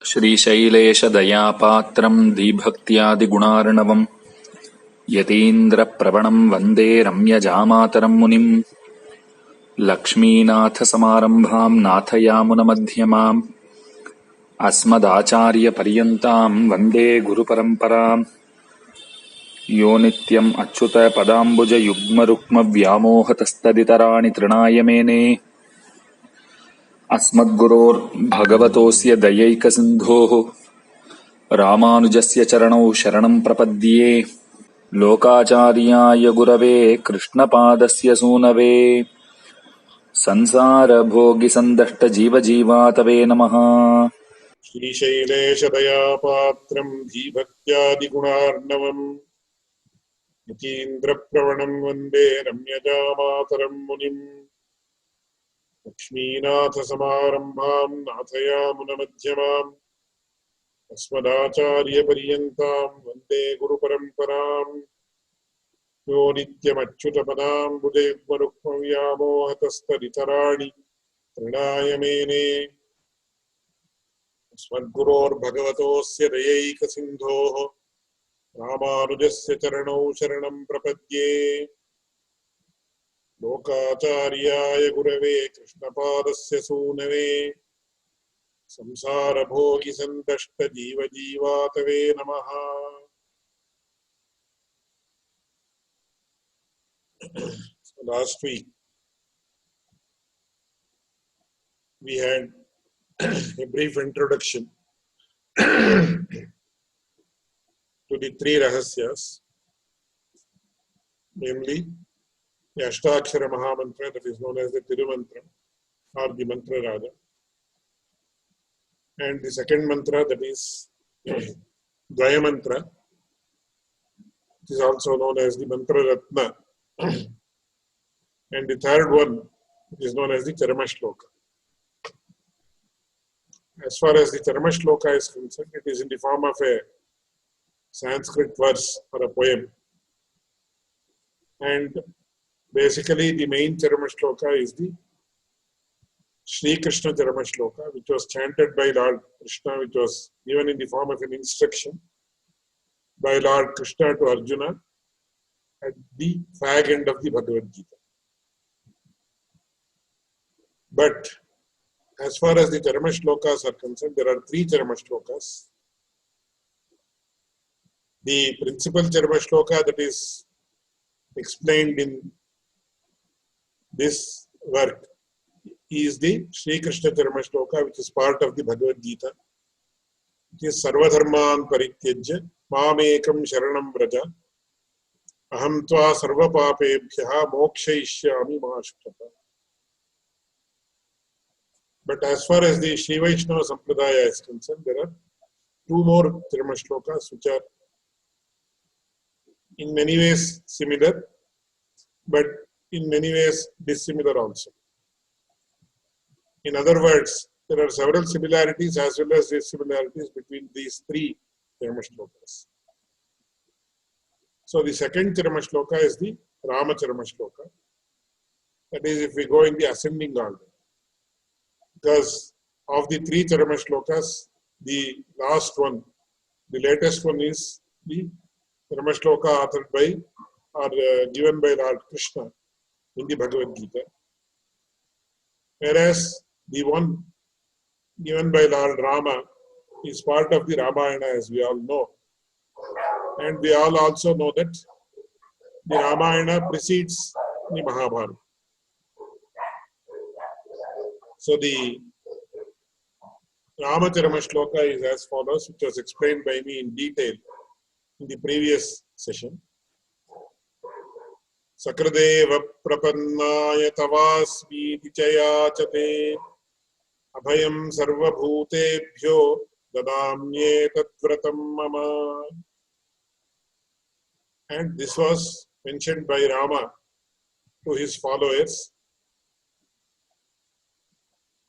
श्रीशैलेशदयापात्रम् धीभक्त्यादिगुणार्णवम् यतीन्द्रप्रवणम् वन्दे रम्यजामातरम् मुनिम् लक्ष्मीनाथसमारम्भाम् नाथयामुनमध्यमाम् अस्मदाचार्यपर्यन्ताम् वन्दे गुरुपरम्पराम् यो नित्यम् अच्युतपदाम्बुजयुग्मरुक्मव्यामोहतस्तदितराणि तृणाय मेने अस्मद्गुरोर्भगवतोऽस्य दयैकसिन्धोः रामानुजस्य चरणौ शरणम् प्रपद्ये लोकाचार्याय गुरवे कृष्णपादस्य सूनवे संसारभोगिसन्दष्टजीवजीवातवे नमः। श्रीशैलेशदयापात्रम् धीभक्त्यादिगुणार्णवम् यतीन्द्रप्रवणम् वन्दे रम्यजामातरम् मुनिम् लक्ष्मीनाथसमारम्भाम् नाथयामुनमध्यमाम् अस्मदाचार्यपर्यन्ताम् वन्दे गुरुपरम्पराम् यो नित्यमच्युतपदाम्बुजयुग्मरुक्मव्यामोहतस्तदितराणि तृणाय मेने अस्मद्गुरोर्भगवतोऽस्य दयैकसिन्धोः रामानुजस्य चरणौ शरणम् प्रपद्ये लोकाचार्याय गुरवे कृष्णपादस्य सूनवे संसारभोगिसन्तष्टजीवजीवातवे नमः। So last week we had a brief introduction to the three rahasyas, namely the Ashtakshara Mahamantra, that is known as the Tirumantra or the Mantra Raja, and the second mantra, that is Dvaya Mantra, which is also known as the Mantra Ratna, and the third one, which is known as the Charama Shloka. As far as the Charama Shloka is concerned, it is in the form of a Sanskrit verse or a poem, and basically the main Charama Shloka is the Shri Krishna Charama Shloka, which was chanted by Lord Krishna, which was given in the form of an instruction by Lord Krishna to Arjuna at the fag end of the Bhagavad Gita. But as far as the Charama Shlokas are concerned, there are three Charama Shlokas. The principal Charama Shloka that is explained in this work is the Sri Krishna Charama Shloka, which is part of the Bhagavad Gita. It is Sarvadharman Parityajya Mamekam Sharanam Vraja Aham Tva Sarva Papebhyaha Mokshayishyami Mahashtata. But as far as the Shri Vaishnava Sampradaya is concerned, there are two more Charama Shlokas which are in many ways similar, but in many ways dissimilar also. In other words, there are several similarities as well as dissimilarities between these three Charama Shlokas. So the second Charama Shloka is the Rama Charama Shloka. That is, if we go in the ascending order. Because of the three Charama Shlokas, the last one, the latest one is the Charama Shloka authored by or given by Lord Krishna in the Bhagavad Gita. Whereas the one given by Lord Rama is part of the Ramayana, as we all know. And we all also know that the Ramayana precedes the Mahabharata. So the Rama Charama Shloka is as follows, which was explained by me in detail in the previous session. Sakradeva prapannaya tavasmiti chayachate abhayam sarva bhutebhyo dadamye tatvratam mama. And this was mentioned by Rama to his followers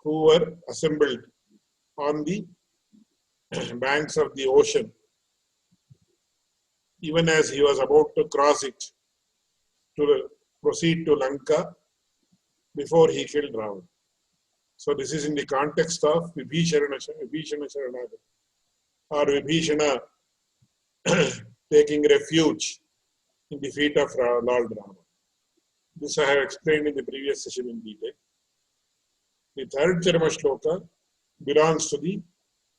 who were assembled on the banks of the ocean, even as he was about to cross it to proceed to Lanka before he killed Ravana. So this is in the context of Vibhishana Sharanagati, or Vibhishana taking refuge in the feet of Lord Rama. This I have explained in the previous session in detail. The third Charama Shloka belongs to the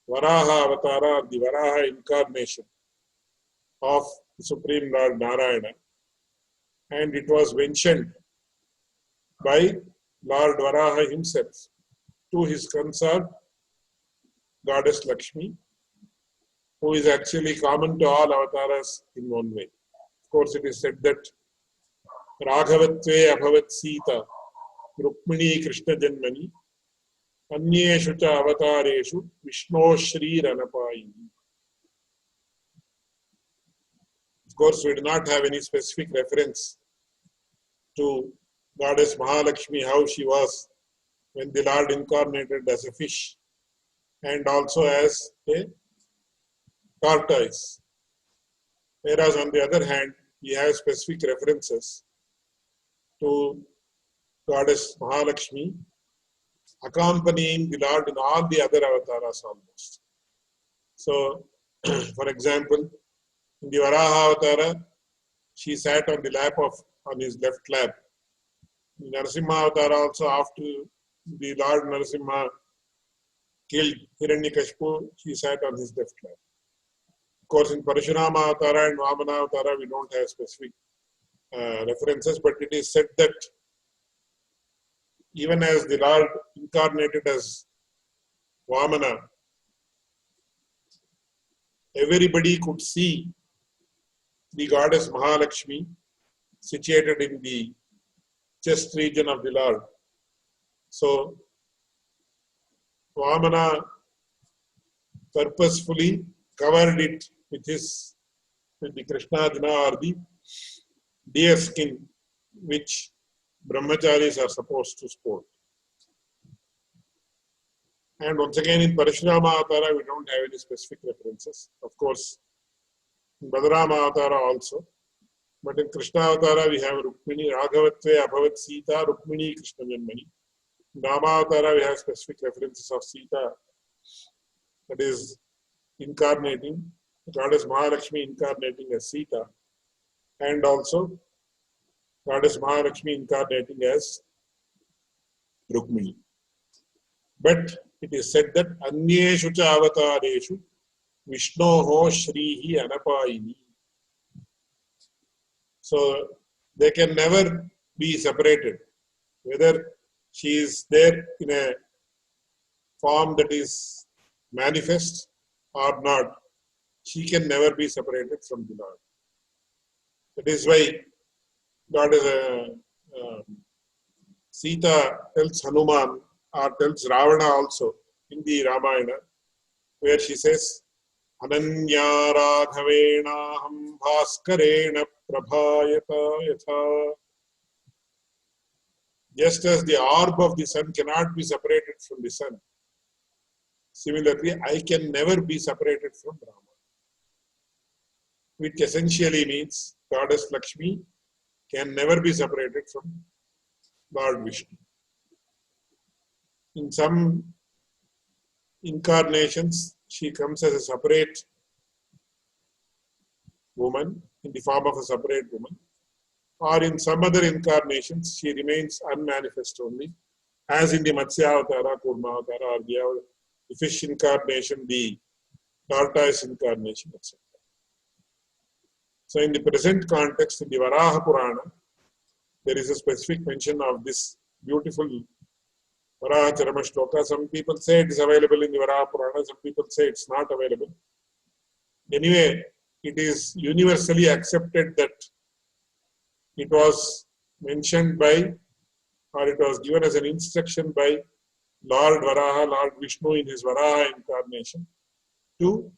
Varaha Avatara, the Varaha incarnation of the Supreme Lord Narayana, and it was mentioned by Lord Varaha himself to his consort, Goddess Lakshmi, who is actually common to all avatars in one way. Of course, it is said that Raghavatve Abhavat Sita Rukmini Krishna Janmani Anyeshu cha avatareshu Vishno Shri Ranapayini. Of course, we do not have any specific reference to Goddess Mahalakshmi, how she was when the Lord incarnated as a fish and also as a tortoise. Whereas on the other hand, we have specific references to Goddess Mahalakshmi accompanying the Lord in all the other avatars almost. So, for example, in the Varaha Avatara, she sat on the lap on his left lap. In Narasimha Avatara also, after the Lord Narasimha killed Hiranyakashipu, she sat on his left lap. Of course, in Parashurama Avatara and Vamana Avatara, we don't have specific references, but it is said that even as the Lord incarnated as Vamana, everybody could see the goddess Mahalakshmi situated in the chest region of the Lord. So, Vamana purposefully covered it with the Krishnadana, or the deer skin, which brahmacharis are supposed to sport. And once again, in Parashurama Avatara, we don't have any specific references. Of course, in Balarama Avatara also. But in Krishna Avatara, we have Rukmini, Raghavatve Abhavat Sita, Rukmini Krishna Janmani. In Rama Avatara, we have specific references of Sita, that is incarnating, Goddess Mahalakshmi incarnating as Sita, and also Goddess Mahalakshmi incarnating as Rukmini. But it is said that Anyeshu cha avatareshu Vishnoho Shrihi Anapayini. So they can never be separated. Whether she is there in a form that is manifest or not, she can never be separated from the Lord. That is why God is Sita tells Hanuman, or tells Ravana also in the Ramayana, where she says, Ananya Raghavenaham Bhaskarena Prabhayata Yatha. Just as the orb of the sun cannot be separated from the sun, similarly, I can never be separated from Rama. Which essentially means Goddess Lakshmi can never be separated from Lord Vishnu. In some incarnations, she comes as a separate woman, in the form of a separate woman. Or in some other incarnations, she remains unmanifest only, as in the Matsya Avatara, Kurma Avatara, or the fish incarnation, the tortoise incarnation, etc. So in the present context, in the Varaha Purana, there is a specific mention of this beautiful Varaha Charama Shloka. Some people say it is available in the Varaha Purana, some people say it's not available. Anyway, it is universally accepted that it was mentioned by, or it was given as an instruction by Lord Varaha, Lord Vishnu in his Varaha incarnation to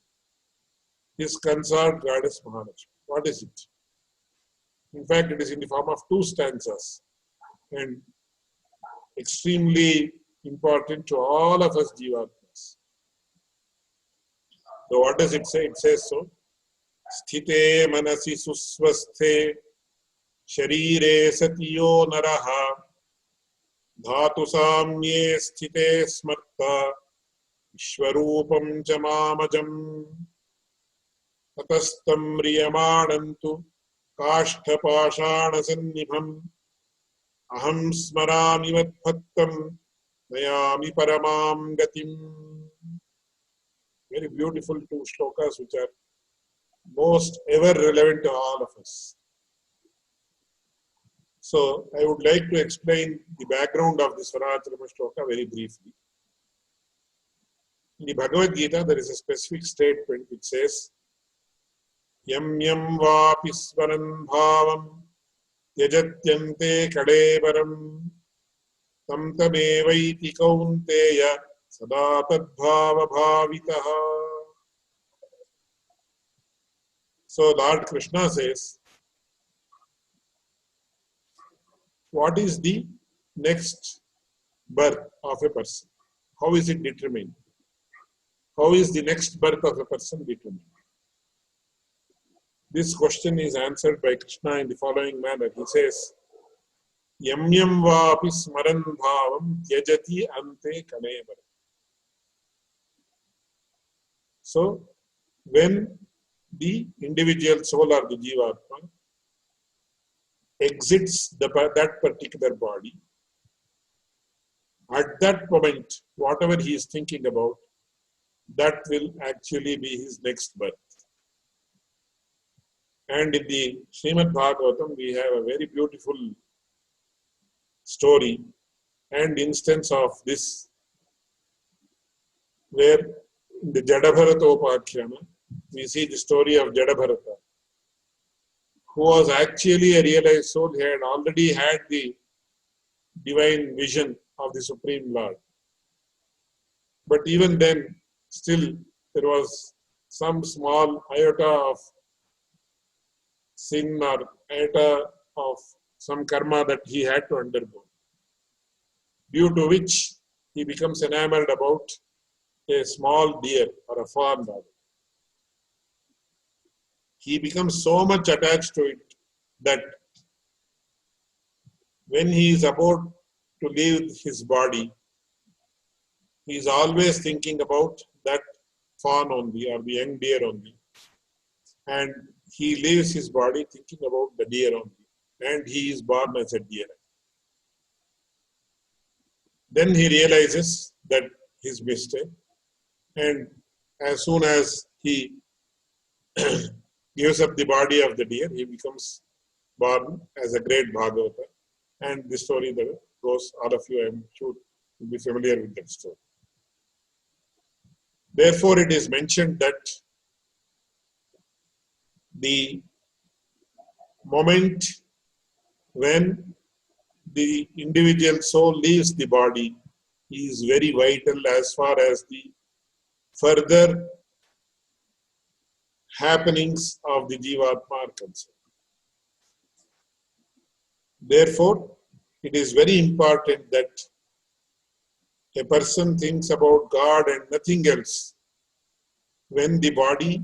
his consort goddess Mahalakshmi. What is it? In fact, it is in the form of 2 stanzas and extremely important to all of us Jivatmas. So what does it say? It says so. Sthite manasi susvasthe sharire satiyo naraha Dhatu samye sthite smarta Vishwarupam cha mamajam Tatastam riyamanantu Kashtapashana sannibham Aham smarami vadbhaktam Nayami paramam gatim. Very beautiful two shlokas which are most ever relevant to all of us. So I would like to explain the background of this Svaracharama shloka very briefly. In the Bhagavad Gita, there is a specific statement which says, Yam yam vapi smaran bhavam tyajatyante kadevaram tam tamevaiti kaunteya sada tadbhava bhavitaha. So Lord Krishna says, what is the next birth of a person? How is it determined? How is the next birth of a person determined? This question is answered by Krishna in the following manner. He says, Yam yam vapi smaran bhavam tyajati ante kanevaram. So, when the individual soul or the Jivatma exits that particular body, at that moment, whatever he is thinking about, that will actually be his next birth. And in the Srimad Bhagavatam, we have a very beautiful story and instance of this, where in the Jadabharata Upakhyana, we see the story of Jadabharata, who was actually a realized soul. He had already had the divine vision of the Supreme Lord. But even then, still there was some small iota of sin or iota of some karma that he had to undergo, due to which he becomes enamored about a small deer or a fawn. He becomes so much attached to it that when he is about to leave his body, he is always thinking about that fawn only or the young deer only. And he leaves his body thinking about the deer only. And he is born as a deer. Then he realizes that his mistake. And as soon as he gives up the body of the deer, he becomes born as a great Bhagavata. And the story that goes, all of you, I am sure, will be familiar with that story. Therefore, it is mentioned that the moment when the individual soul leaves the body is very vital as far as the further happenings of the Jivatma are concerned. Therefore, it is very important that a person thinks about God and nothing else when the body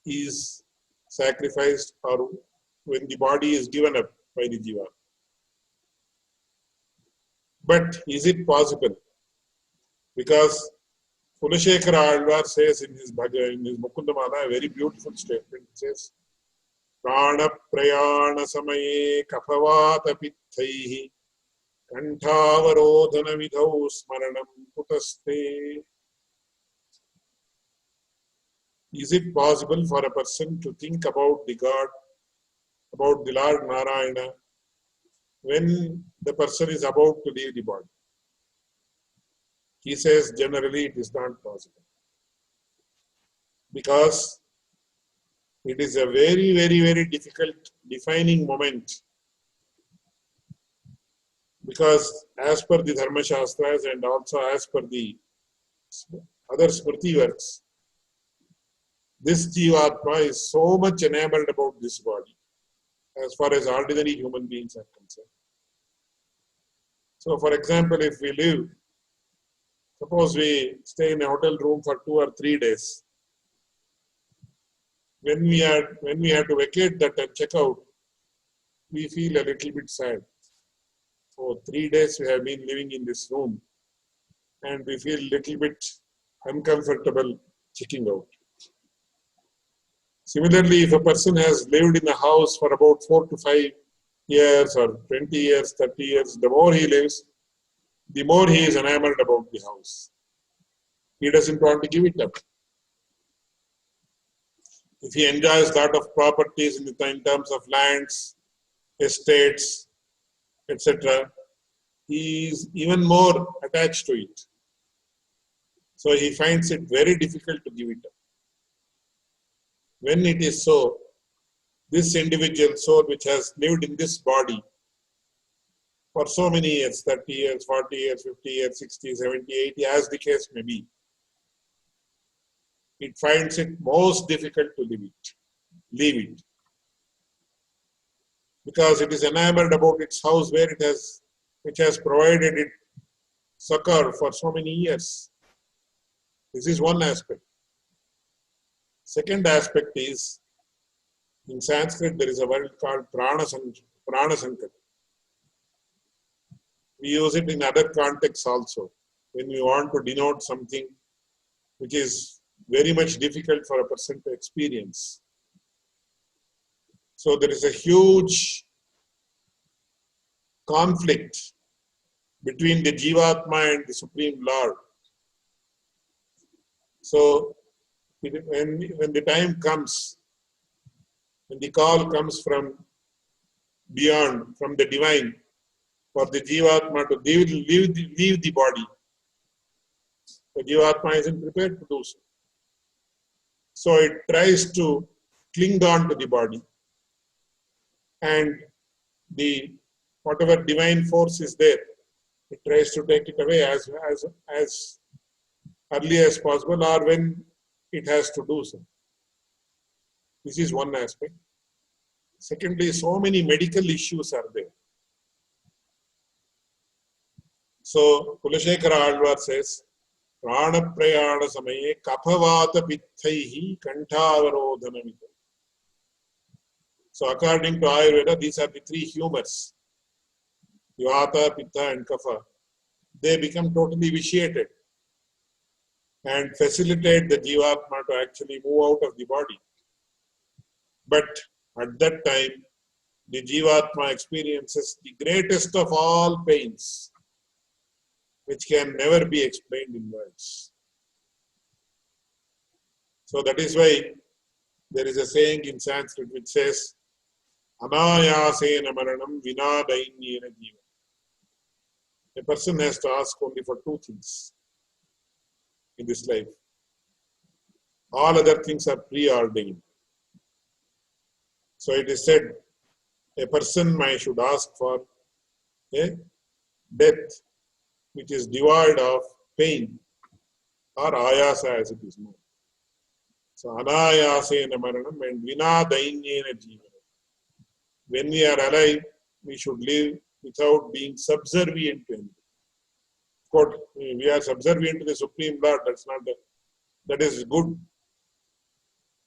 is sacrificed or when the body is given up by the Jiva. But is it possible? Because Kulashekara Alwar says in his Mukundamala a very beautiful statement. It says, Prana prayana samaye kapavata pitthaihi kantavarodhana vidhau smaranam kutaste. Is it possible for a person to think about the God, about the Lord Narayana, when the person is about to leave the body? He says generally it is not possible. Because it is a very, very, very difficult defining moment. Because as per the Dharma Shastras and also as per the other Smriti works, this Jivatma is so much enamored about this body as far as ordinary human beings are concerned. So, for example, if we live, suppose we stay in a hotel room for 2 or 3 days. When we have to vacate that and check out, we feel a little bit sad. For 3 days we have been living in this room and we feel little bit uncomfortable checking out. Similarly, if a person has lived in a house for about 4 to 5 years or 20 years, 30 years, the more he lives, the more he is enamored about the house. He doesn't want to give it up. If he enjoys a lot of properties in terms of lands, estates, etc., he is even more attached to it. So he finds it very difficult to give it up. When it is so, this individual soul which has lived in this body for so many years, 30 years, 40 years, 50 years, 60, 70, 80, as the case may be, it finds it most difficult to leave it. Because it is enamored about its house which has provided it succor for so many years. This is one aspect. Second aspect is, in Sanskrit there is a word called prana sankara. We use it in other contexts also, when we want to denote something which is very much difficult for a person to experience. So there is a huge conflict between the Jivatma and the Supreme Lord. So when the time comes, when the call comes from beyond, from the divine, for the Jivatma to leave the body, the Jivatma isn't prepared to do so. So it tries to cling on to the body, and the whatever divine force is there, it tries to take it away as early as possible, or when it has to do so. This is one aspect. Secondly, so many medical issues are there. So Kulashekara Alwar says, Prana Prayana Samaye Kaphavata Pittaihi Kantavarodhanamita. So according to Ayurveda, these are the three humors, Vata, Pitta and Kapha. They become totally vitiated and facilitate the Jivatma to actually move out of the body. But at that time, the Jivatma experiences the greatest of all pains, which can never be explained in words. So that is why there is a saying in Sanskrit which says, Anayasena maranam vina dainyena jiva. A person has to ask only for two things in this life. All other things are preordained. So it is said, a person should ask for a death which is devoid of pain, or ayasa as it is known. So anayasena maranam and vina dainyena jiva. When we are alive, we should live without being subservient to anything. Of course, we are subservient to the Supreme Lord, that is good.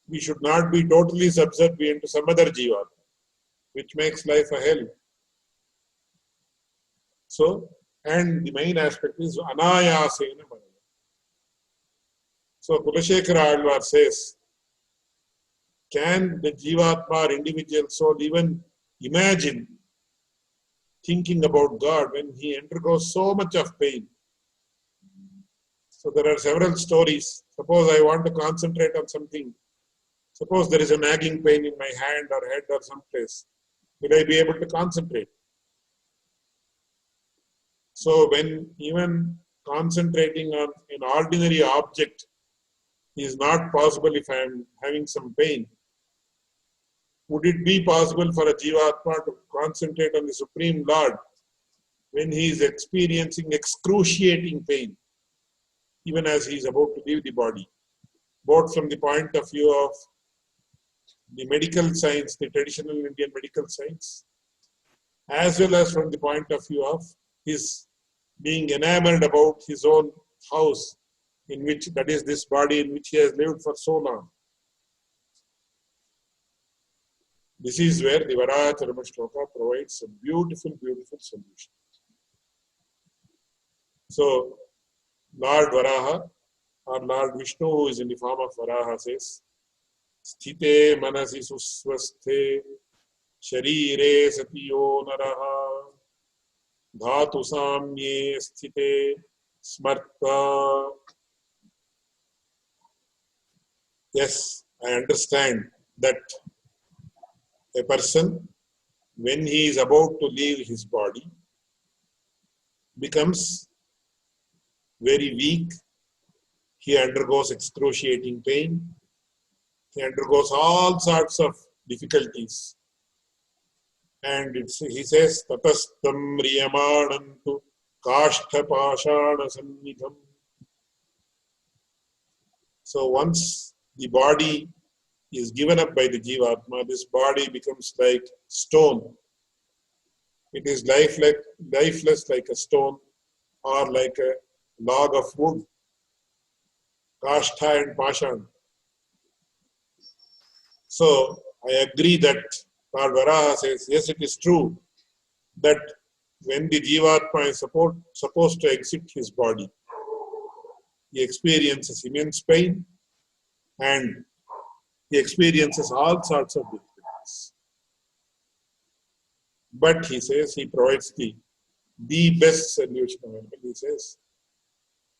We should not be totally subservient to some other jiva, which makes life a hell. So, and the main aspect is anayasena manana. So Kulashekara Alwar says, can the Jivatma or individual soul even imagine thinking about God when he undergoes so much of pain? So there are several stories. Suppose I want to concentrate on something. Suppose there is a nagging pain in my hand or head or someplace. Will I be able to concentrate? So when even concentrating on an ordinary object is not possible if I am having some pain, would it be possible for a Jivatma to concentrate on the Supreme Lord when he is experiencing excruciating pain, even as he is about to leave the body, both from the point of view of the medical science, the traditional Indian medical science, as well as from the point of view of his being enamored about his own house, in which, that is this body in which he has lived for so long. This is where the Varacharma Shloka provides a beautiful, beautiful solution. So Lord Varaha or Lord Vishnu, who is in the form of Varaha, says, Sthite manasi susvasthe sharire satiyo naraha dhatu samye sthite smarta. Yes, I understand that a person, when he is about to leave his body, becomes very weak. He undergoes excruciating pain. He undergoes all sorts of difficulties. And he says, Tatastam riyamanantu kashtapashana sannidham. So once the body is given up by the Jivatma, this body becomes like stone. It is lifeless like a stone or like a log of wood. Kashtha and Pashan. So I agree that Lord Varaha says, yes, it is true that when the Jivatma is supposed to exit his body, he experiences immense pain and he experiences all sorts of difficulties. But he says he provides the best solution available. He says,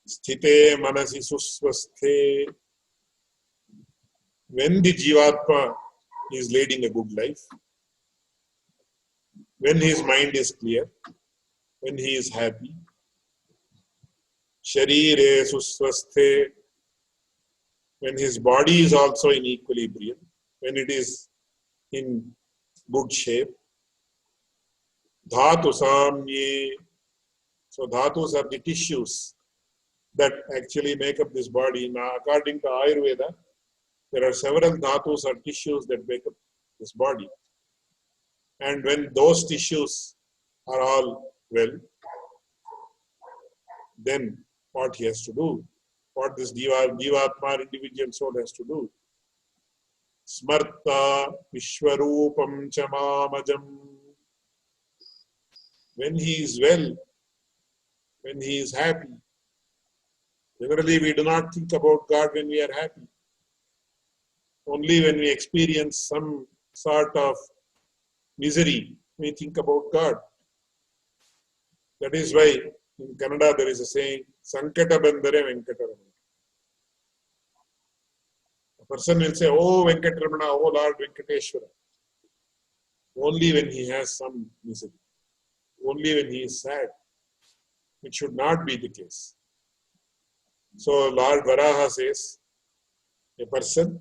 Sthite manasi susvasthe. When the Jivatma is leading a good life, when his mind is clear, when he is happy, sharire susvasthe, when his body is also in equilibrium, when it is in good shape, dhatu samye. So dhatus are the tissues that actually make up this body. Now, according to Ayurveda, there are several dhatus or tissues that make up this body. And when those tissues are all well, then what he has to do, what this Jivatma individual soul has to do. Smarta Vishwarupam Chamamajam. When he is well, when he is happy. Generally, we do not think about God when we are happy. Only when we experience some sort of misery, we think about God. That is why in Kannada there is a saying, Sankata Bandare Venkataramana. A person will say, Oh Venkataramana, oh Lord Venkateshwara. Only when he has some misery. Only when he is sad. It should not be the case. So Lord Varaha says, a person,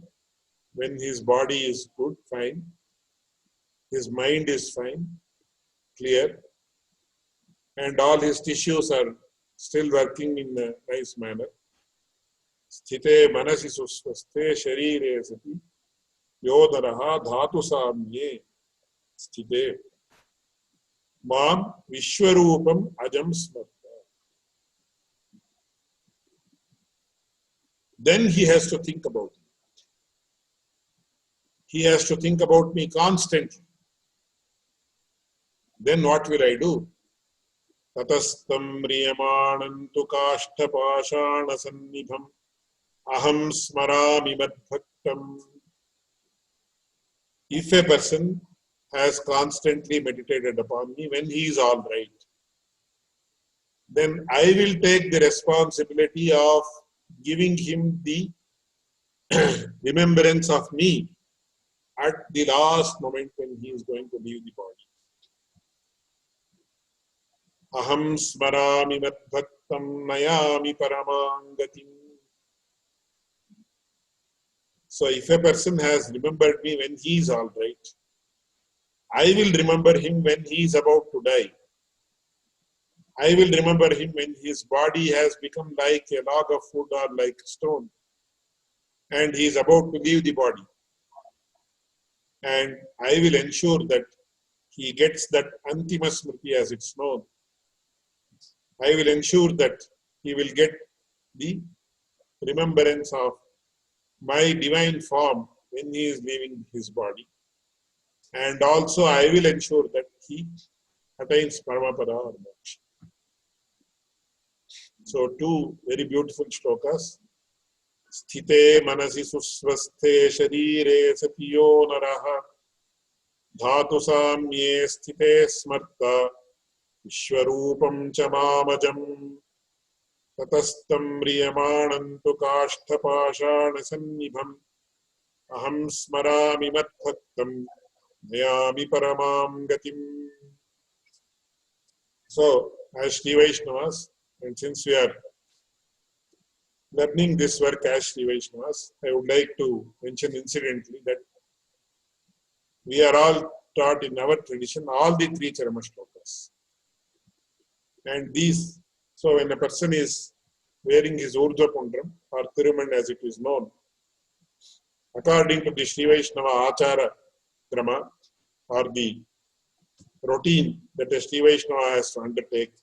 when his body is good, fine, his mind is fine, clear, and all his tissues are still working in a nice manner. Sthite manasi susvaste sharire sati yodaraha dhatu samye sthite mam vishwarupam ajam smarta. Then he has to think about it. He has to think about me constantly. Then what will I do? Tatastam riyamanantu kashtapashana sannidham aham smarami madbhaktam. If a person has constantly meditated upon me when he is all right, then I will take the responsibility of giving him the remembrance of me at the last moment when he is going to leave the body. Aham smarami madbhaktam nayami paramangatim. So if a person has remembered me when he is all right, I will remember him when he is about to die. I will remember him when his body has become like a log of wood or like stone and he is about to leave the body. And I will ensure that he gets that Antima Smriti as it's known. I will ensure that he will get the remembrance of my divine form when he is leaving his body. And also I will ensure that he attains Paramapada or Moksha. So two very beautiful shlokas. Sthite manasi susvasthe sharire satiyo naraha dhatu samye sthite smarta vishwarupam cha mamajam tatastam riyamanantu kashtapashana sannibham aham smarami matbhaktam dayami paramam gatim. So, as Sri Vaishnavas, and since we are learning this work as Sri Vaishnavas, I would like to mention incidentally that we are all taught in our tradition all the three Charama shlokas. And these, so when a person is wearing his Urdhva Pundram or Thiruman as it is known, according to the Sri Vaishnava Achara Krama or the routine that a Sri Vaishnava has to undertake,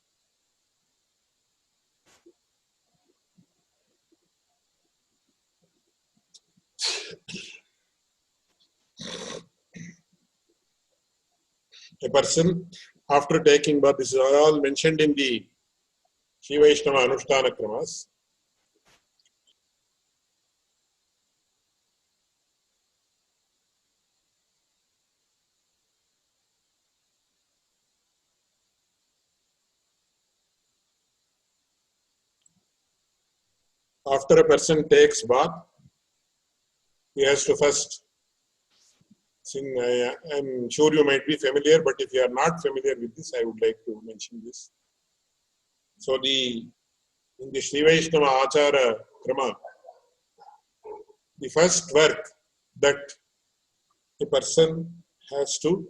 a person after taking bath, this is all mentioned in the Sri Vaishnava Anushtana Kramas. After a person takes bath, he has to first sing. I'm sure you might be familiar, but if you are not familiar with this, I would like to mention this. So in the Sri Vaishnava Achara Krama, the first work that a person has to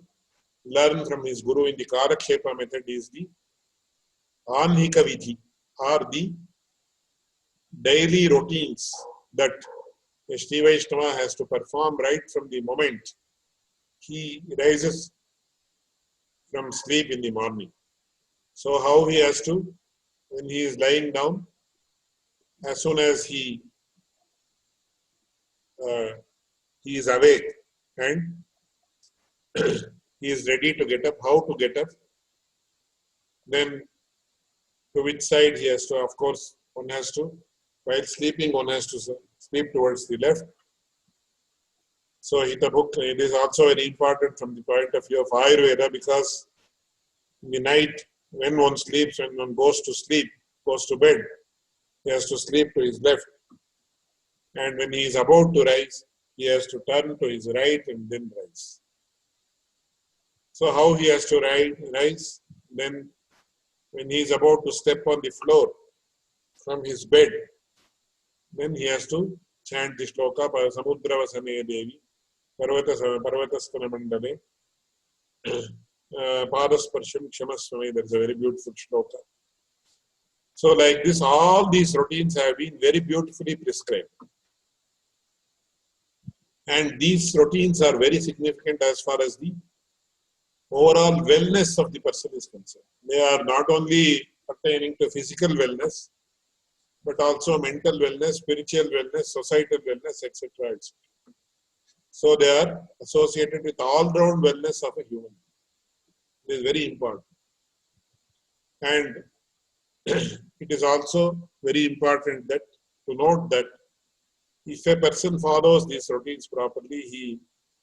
learn from his guru in the Karakshepa method is the Anhika Vidhi, or the daily routines that a Sri Vaishnava has to perform right from the moment he rises from sleep in the morning. So how he has to, when he is lying down, as soon as he is awake and he is ready to get up, how to get up, then to which side he has to, of course, one has to, while sleeping, one has to sleep towards the left. So it is also very important from the point of view of Ayurveda, because in the night when one sleeps, when one goes to sleep, goes to bed, he has to sleep to his left. And when he is about to rise, he has to turn to his right and then rise. So how he has to rise? Then when he is about to step on the floor from his bed, then he has to chant the shloka, Samudravasane Devi, Parvatastana Mandale, Padasparsham Kshamaswami. That's a very beautiful shloka. So like this, all these routines have been very beautifully prescribed. And these routines are very significant as far as the overall wellness of the person is concerned. They are not only pertaining to physical wellness, but also mental wellness, spiritual wellness, societal wellness, etc. etc. So they are associated with all-round wellness of a human. It is very important. And it is also very important that to note that if a person follows these routines properly,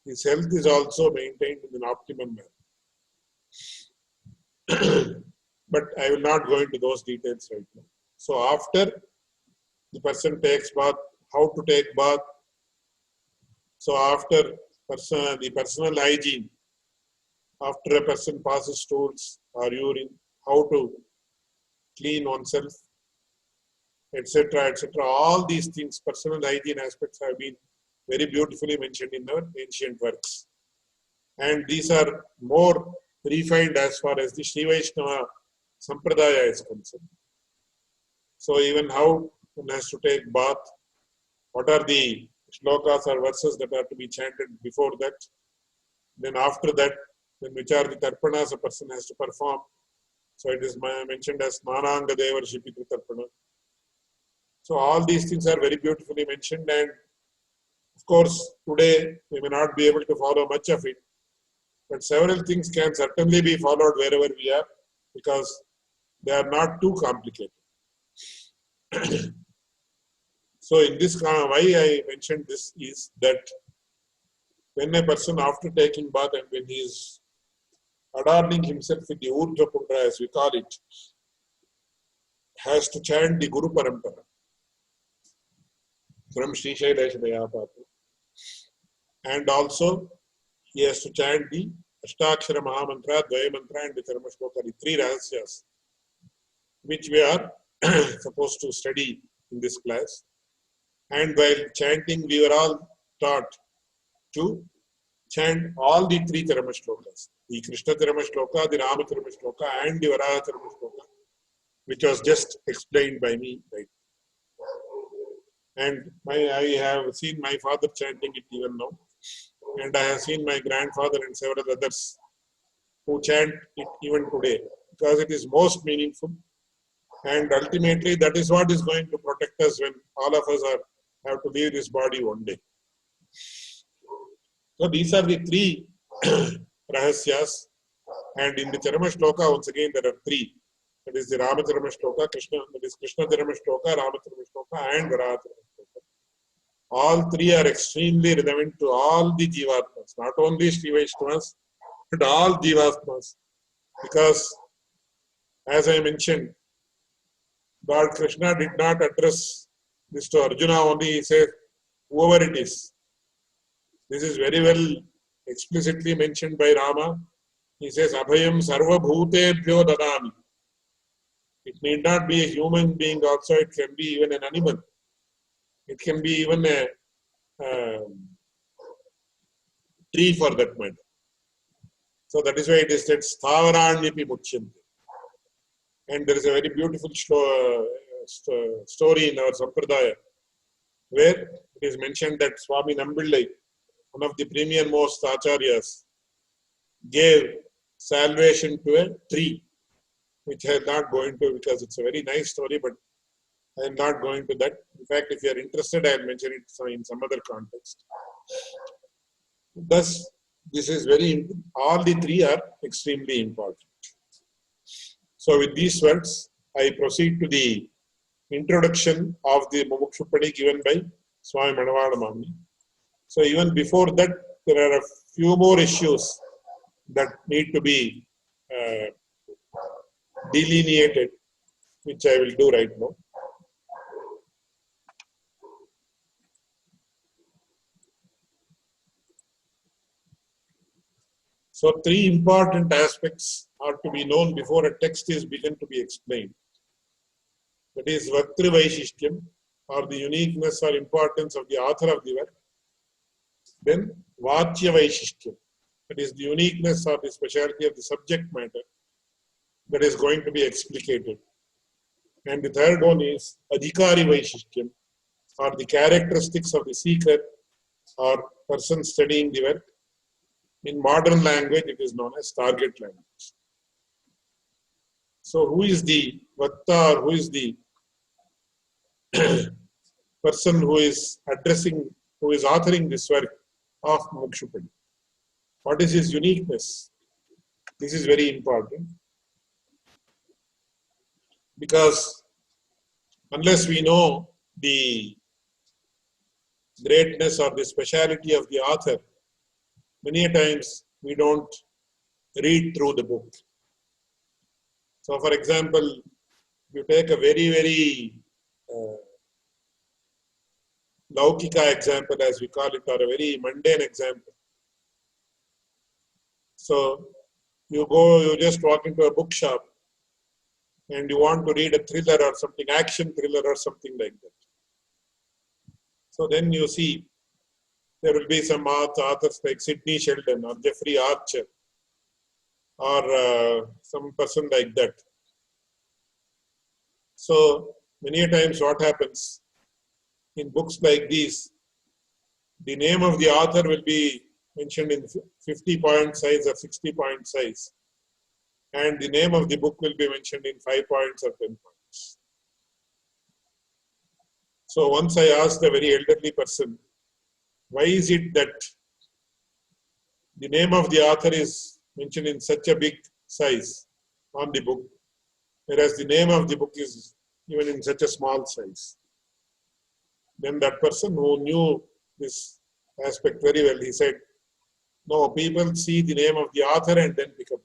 his health is also maintained in an optimum manner. But I will not go into those details right now. So after the person takes bath, how to take bath. So after the personal hygiene, after a person passes stools or urine, how to clean oneself, etc., etc. All these things, personal hygiene aspects, have been very beautifully mentioned in our ancient works. And these are more refined as far as the Sri Vaishnava Sampradaya is concerned. So even how one has to take bath, what are the shlokas or verses that are to be chanted before that, then after that, then which are the tarpanas a person has to perform. So it is mentioned as Mananga Devar Shipitri Tarpana. So all these things are very beautifully mentioned, and of course today we may not be able to follow much of it, but several things can certainly be followed wherever we are, because they are not too complicated. So in this, why I mentioned this is that when a person after taking bath and when he is adorning himself with the Urdhva Pundra, as we call it, has to chant the Guru Parampara from Sri Shailesh Dayapatu. And also he has to chant the Ashtakshara Mahamantra, Dvaya Mantra and the Charma Shloka, the three Rahasyas, which we are supposed to study in this class. And while chanting, we were all taught to chant all the three Charma Shlokas, the Krishna Charma Shloka, the Rama Charma Shloka and the Varaha Charma Shloka, which was just explained by me right. And I have seen my father chanting it even now. And I have seen my grandfather and several others who chant it even today, because it is most meaningful. And ultimately, that is what is going to protect us when all of us have to leave this body one day. So these are the three Rahasyas. And in the Charma Shloka, once again, there are three. That is the Rama Charma Shloka, that is Krishna Charma Shloka, Rama Charma Shloka, and Varaha Charma Shloka. All three are extremely relevant to all the Jivatmas, not only Sri Vaishnavas, but all Jivatmas. Because, as I mentioned, Lord Krishna did not address this to Arjuna only. He said, whoever it is. This is very well explicitly mentioned by Rama. He says, Abhayam sarva bhutebhyo dadami. It need not be a human being also, it can be even an animal. It can be even a tree for that matter. So that is why it is said, Sthavaranyati muchyante. And there is a very beautiful story in our Sampradaya, where it is mentioned that Swami Nambillai, one of the premier most acharyas, gave salvation to a tree, which I am not going to, because it's a very nice story, but I am not going to that. In fact, if you are interested, I will mention it in some other context. Thus, this is all the three are extremely important. So with these words, I proceed to the introduction of the Mumuksupadi given by Swami Manavada Mami. So even before that, there are a few more issues that need to be delineated, which I will do right now. So three important aspects are to be known before a text is begun to be explained. That is Vaktri Vaishishtyam, or the uniqueness or importance of the author of the work. Then Vachya Vaishishtyam, that is the uniqueness or the speciality of the subject matter that is going to be explicated. And the third one is Adhikari Vaishishtyam, or the characteristics of the seeker or person studying the work. In modern language, it is known as target language. So who is the Vakta, or who is the person who is authoring this work of Mumuksupadi? What is his uniqueness? This is very important, because unless we know the greatness or the speciality of the author, many times we don't read through the book. So for example, you take a very, very Laukika example, as we call it, or a very mundane example. So you just walk into a bookshop and you want to read a thriller or something, action thriller or something like that. So then you see there will be some authors like Sidney Sheldon or Jeffrey Archer or some person like that. So many times what happens in books like these, the name of the author will be mentioned in 50-point size or 60-point size, and the name of the book will be mentioned in 5 points or 10 points. So once I asked a very elderly person, why is it that the name of the author is mentioned in such a big size on the book, whereas the name of the book is even in such a small size. Then that person who knew this aspect very well, he said, no, people see the name of the author and then pick up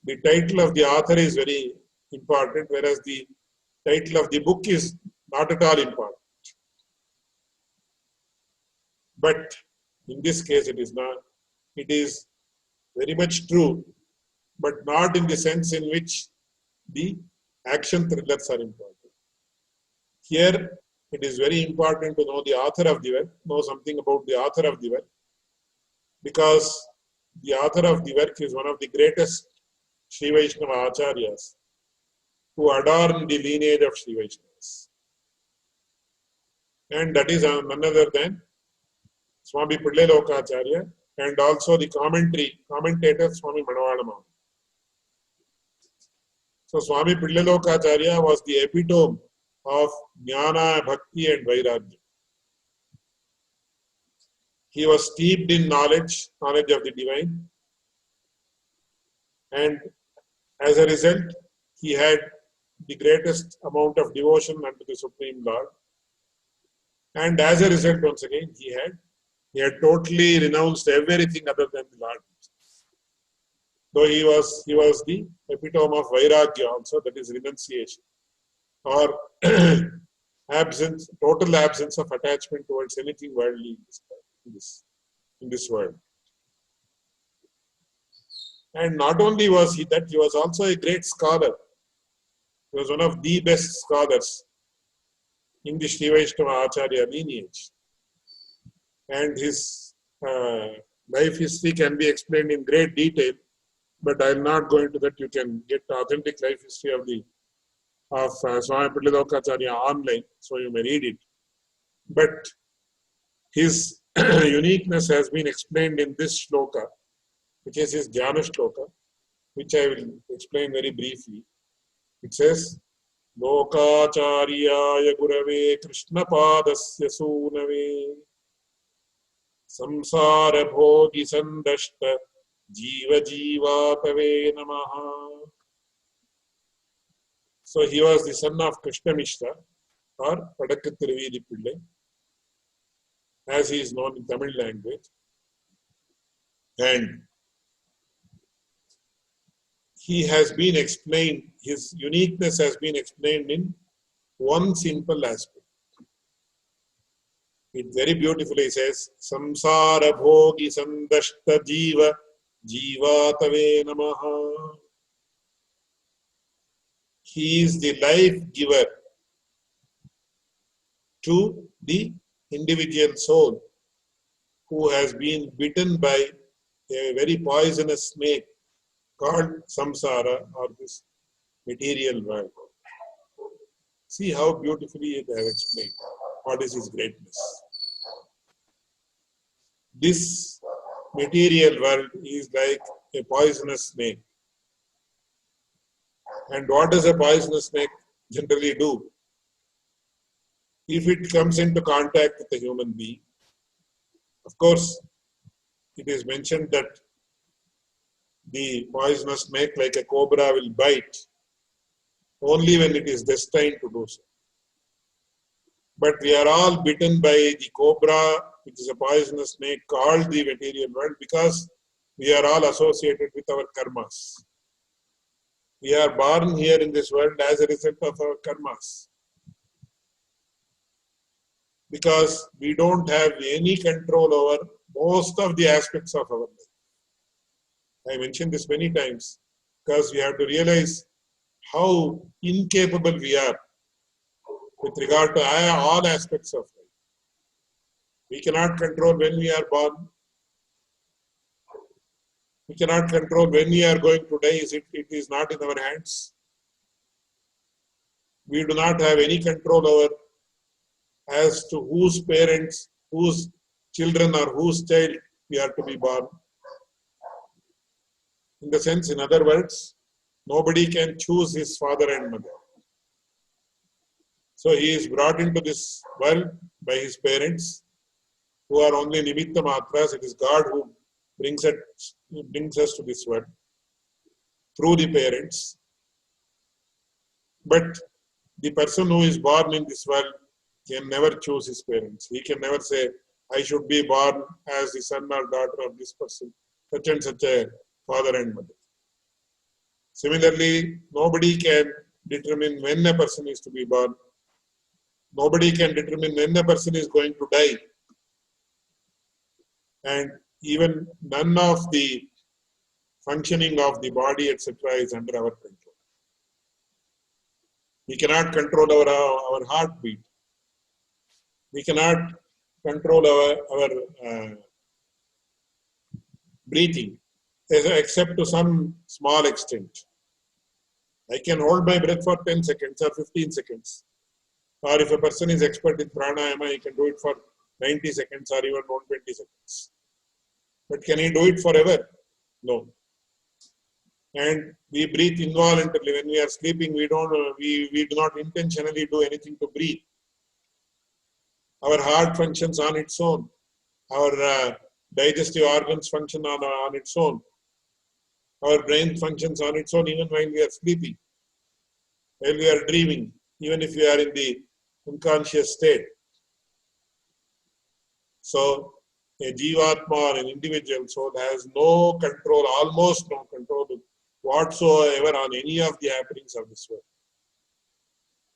the title of the author is very important, whereas the title of the book is not at all important. But in this case, it is not. It is very much true, but not in the sense in which the action thrillers are important. Here, it is very important to know the author of the work, know something about the author of the work, because the author of the work is one of the greatest Sri Vaishnava Acharyas who adorn the lineage of Sri Vaishnavas. And that is none other than Swami Pillai Lokacharya and also the commentator Swami Manavadamam. So Swami Pillai Lokacharya was the epitome of Jnana, Bhakti and Vairagya. He was steeped in knowledge of the divine, and as a result, he had the greatest amount of devotion unto the Supreme Lord. And as a result, once again, he had totally renounced everything other than the Lord. Though he was the epitome of Vairagya also, that is renunciation, or total absence of attachment towards anything worldly in this world. And not only was he that, he was also a great scholar. He was one of the best scholars in the Sri Vaishnava Acharya lineage. And his life history can be explained in great detail, but I will not go into that. You can get authentic life history of Swami Pillai Lokacharya online, so you may read it. But his uniqueness has been explained in this shloka, which is his Jnana shloka, which I will explain very briefly. It says, Lokacharyaya Gurave Krishna Padasya Sunave Samsara Bhogi Sandashta Jiva Jivatave Namaha. So he was the son of Krishna Mishra, or Padakkathiruvidi Pillai, as he is known in Tamil language. And he has been explained, his uniqueness has been explained in one simple aspect. It very beautifully says, Samsara Bhogi Sandashta Jiva Jivatave Namaha. He is the life giver to the individual soul who has been bitten by a very poisonous snake called samsara, or this material world. See how beautifully they have explained what is his greatness. This material world is like a poisonous snake. And what does a poisonous snake generally do? If it comes into contact with a human being, of course, it is mentioned that the poisonous snake, like a cobra, will bite only when it is destined to do so. But we are all bitten by the cobra, which is a poisonous snake called the material world, because we are all associated with our karmas. We are born here in this world as a result of our karmas, because we don't have any control over most of the aspects of our life. I mentioned this many times, because we have to realize how incapable we are with regard to all aspects of life. We cannot control when we are born. We cannot control when we are going to die. It is not in our hands. We do not have any control over as to whose parents, whose children or whose child we are to be born. In the sense, in other words, nobody can choose his father and mother. So he is brought into this world by his parents, who are only nimitta matras. It is God who brings us to this world through the parents. But the person who is born in this world can never choose his parents. He can never say, I should be born as the son or daughter of this person, such and such a father and mother. Similarly, nobody can determine when a person is to be born. Nobody can determine when a person is going to die. And even none of the functioning of the body, etc., is under our control. We cannot control our heartbeat. We cannot control our breathing, except to some small extent. I can hold my breath for 10 seconds or 15 seconds. Or if a person is expert in pranayama, he can do it for 90 seconds or even 120 seconds. But can he do it forever? No. And we breathe involuntarily. When we are sleeping, we do not intentionally do anything to breathe. Our heart functions on its own. Our digestive organs function on its own. Our brain functions on its own even while we are sleeping, while we are dreaming, even if we are in the unconscious state. So, a jivatma or an individual soul has no control, almost no control whatsoever on any of the happenings of this world.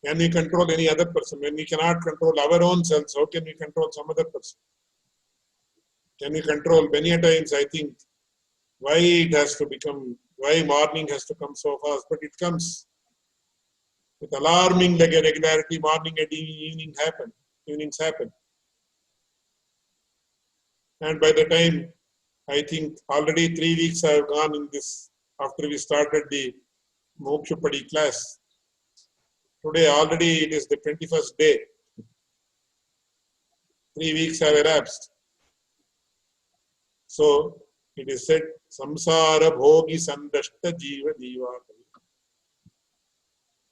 Can we control any other person? When we cannot control our own selves, how can we control some other person? Can we control? Many a times I think why morning has to come so fast, but it comes with alarming regularity. Morning and evenings happen. And by the time, I think already 3 weeks have gone in this, after we started the Mumuksupadi class. Today already it is the 21st day. 3 weeks have elapsed. So it is said, samsara bhogi sandashta jiva jiva.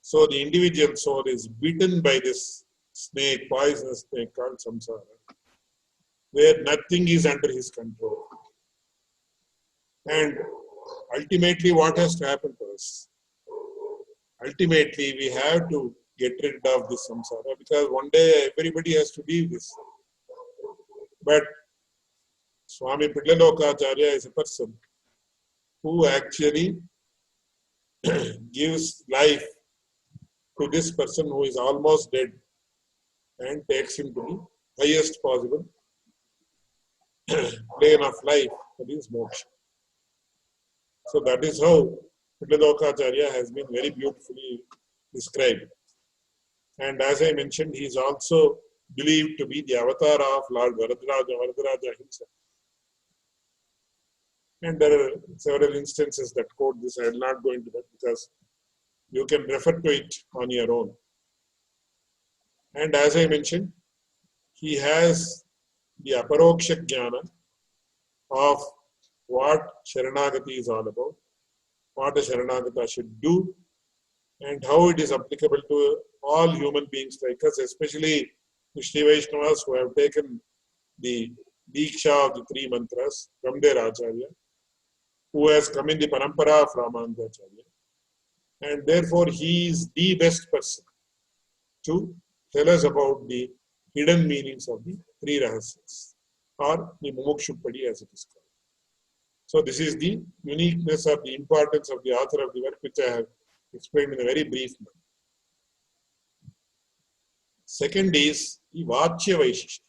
So the individual soul is bitten by this snake, poisonous snake called samsara, where nothing is under his control. And ultimately, what has to happen to us? Ultimately, we have to get rid of this samsara, because one day everybody has to leave this. But Swami Pidlalokacharya is a person who actually gives life to this person who is almost dead and takes him to the highest possible plane of life, that is moksha. So that is how Pidlalokacharya has been very beautifully described. And as I mentioned, he is also believed to be the avatar of Lord Varadaraja himself. And there are several instances that quote this. I will not go into that because you can refer to it on your own. And as I mentioned, he has the aparoksha jnana of what Sharanagati is all about, what a Sharanagata should do, and how it is applicable to all human beings like us, especially the Sri Vaishnavas who have taken the Diksha of the 3 mantras from their Acharya, who has come in the Parampara of Ramanujacharya. And therefore, he is the best person to tell us about the hidden meanings of the 3 rahasyas, or the Mumuksupadi as it is called. So this is the uniqueness of the importance of the author of the work, which I have explained in a very brief manner. Second is the Vachya Vaishishya.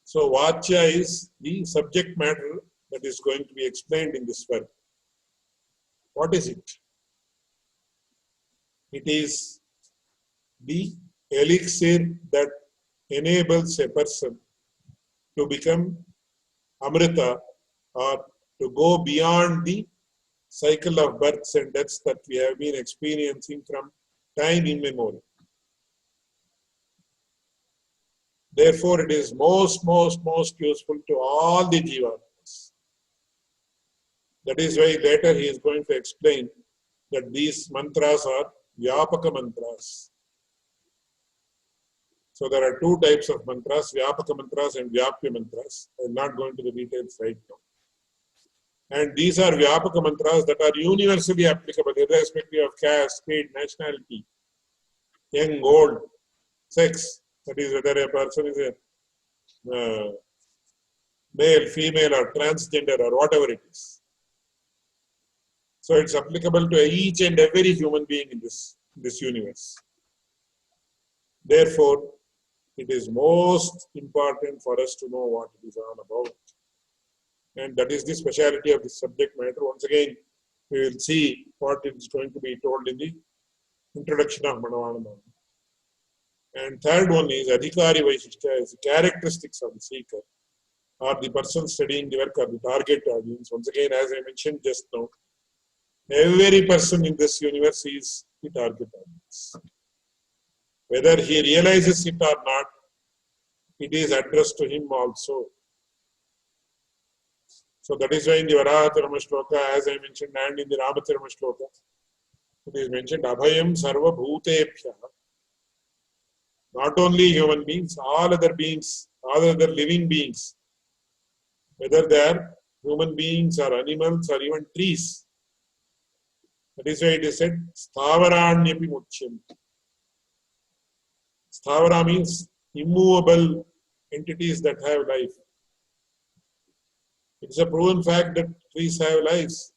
So Vachya is the subject matter that is going to be explained in this work. What is it? It is the elixir that enables a person to become Amrita, or to go beyond the cycle of births and deaths that we have been experiencing from time immemorial. Therefore, it is most useful to all the jivatmas. That is why later he is going to explain that these mantras are Vyapaka mantras. So there are 2 types of mantras, Vyapaka mantras and Vyapya mantras. I will not go into the details right now. And these are Vyapaka mantras that are universally applicable, irrespective of caste, creed, nationality, young, old, sex. That is, whether a person is a male, female, or transgender, or whatever it is. So it's applicable to each and every human being in this universe. Therefore, it is most important for us to know what it is all about. And that is the speciality of this subject matter. Once again, we will see what is going to be told in the introduction of Manavanam. And third one is Adhikari Vaishishta, is the characteristics of the seeker, or the person studying the work, or the target audience. Once again, as I mentioned just now, every person in this universe is the target audience. Whether he realizes it or not, it is addressed to him also. So that is why in the Varahatarama Shloka, as I mentioned, and in the Ramatarama Shloka, it is mentioned, Abhayam Sarva Bhutebhya. Not only human beings, all other beings, all other living beings, whether they are human beings or animals or even trees. That is why it is said, Sthavarannyapi Muchyam. Sthavara means immovable entities that have life. It is a proven fact that trees have lives.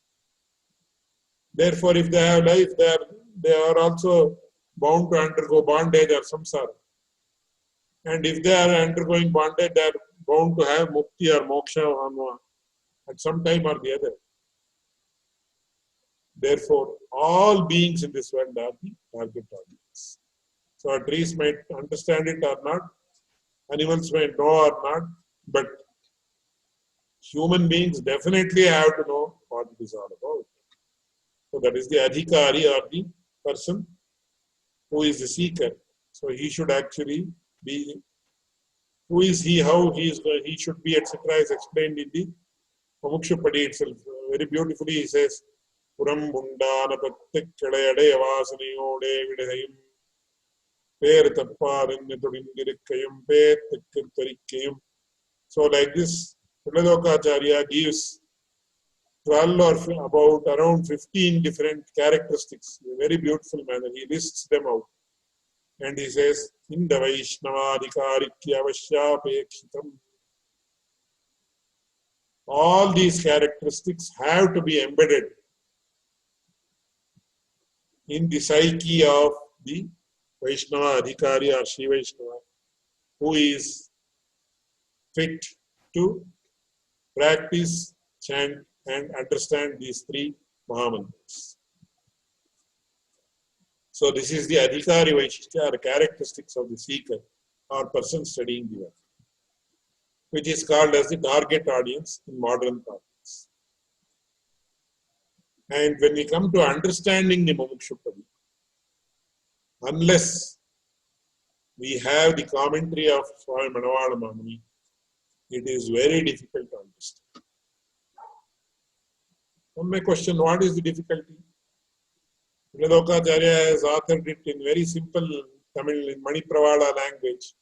Therefore, if they have life, they are also bound to undergo bondage or samsara. And if they are undergoing bondage, they are bound to have mukti or moksha at some time or the other. Therefore, all beings in this world are the target audience. So trees might understand it or not, animals might know or not, but human beings definitely have to know what it is all about. So that is the adhikari, or the person who is the seeker. So he should actually be, who is he, how he should be, etc. is explained in the Mumuksupadi itself. Very beautifully he says, Puram Bundana Pattik Kadayade Avasaniode Vidayim Per Tapparinyaturindirikkayam Per Tikkarikkayam. So like this, Puladokacharya gives 12 or about around 15 different characteristics in a very beautiful manner. He lists them out. And he says, Inda Vaishnavadhikarikya Avashyapekshitam. All these characteristics have to be embedded in the psyche of the Vaishnava Adhikari or Sri Vaishnava, who is fit to practice, chant, and understand these three Mahamantras. So this is the Adhikari Vaishishta, or characteristics of the seeker or person studying the work, which is called as the target audience in modern parlance. And when we come to understanding the Mumuksupadi, unless we have the commentary of Swami Manavanam Muni, it is very difficult to understand. One may question, what is the difficulty? Viladokacharya has authored it in very simple Tamil, in Manipravala language.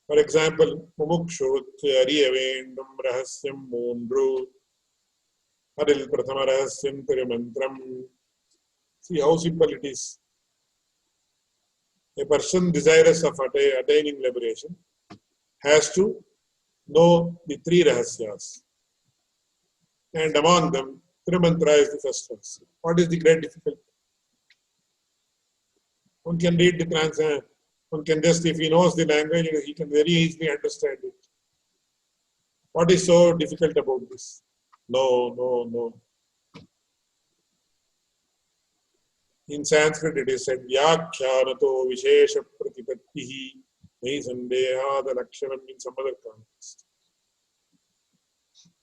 For example, Mumukshurukku Ariya Vendum Rahasyam Moondru Adil Prathama Rahasyam Tirumantram. See how simple it is. A person desirous of attaining liberation has to know the three Rahasyas. And among them, Tirumantra is the first rahasya. What is the great difficulty? One can read the translation. One can just, if he knows the language, he can very easily understand it. What is so difficult about this? No. In Sanskrit, it is said, Vyakhyanato Vishesha Pratipattihi Naisandeha Lakshanam in some other context.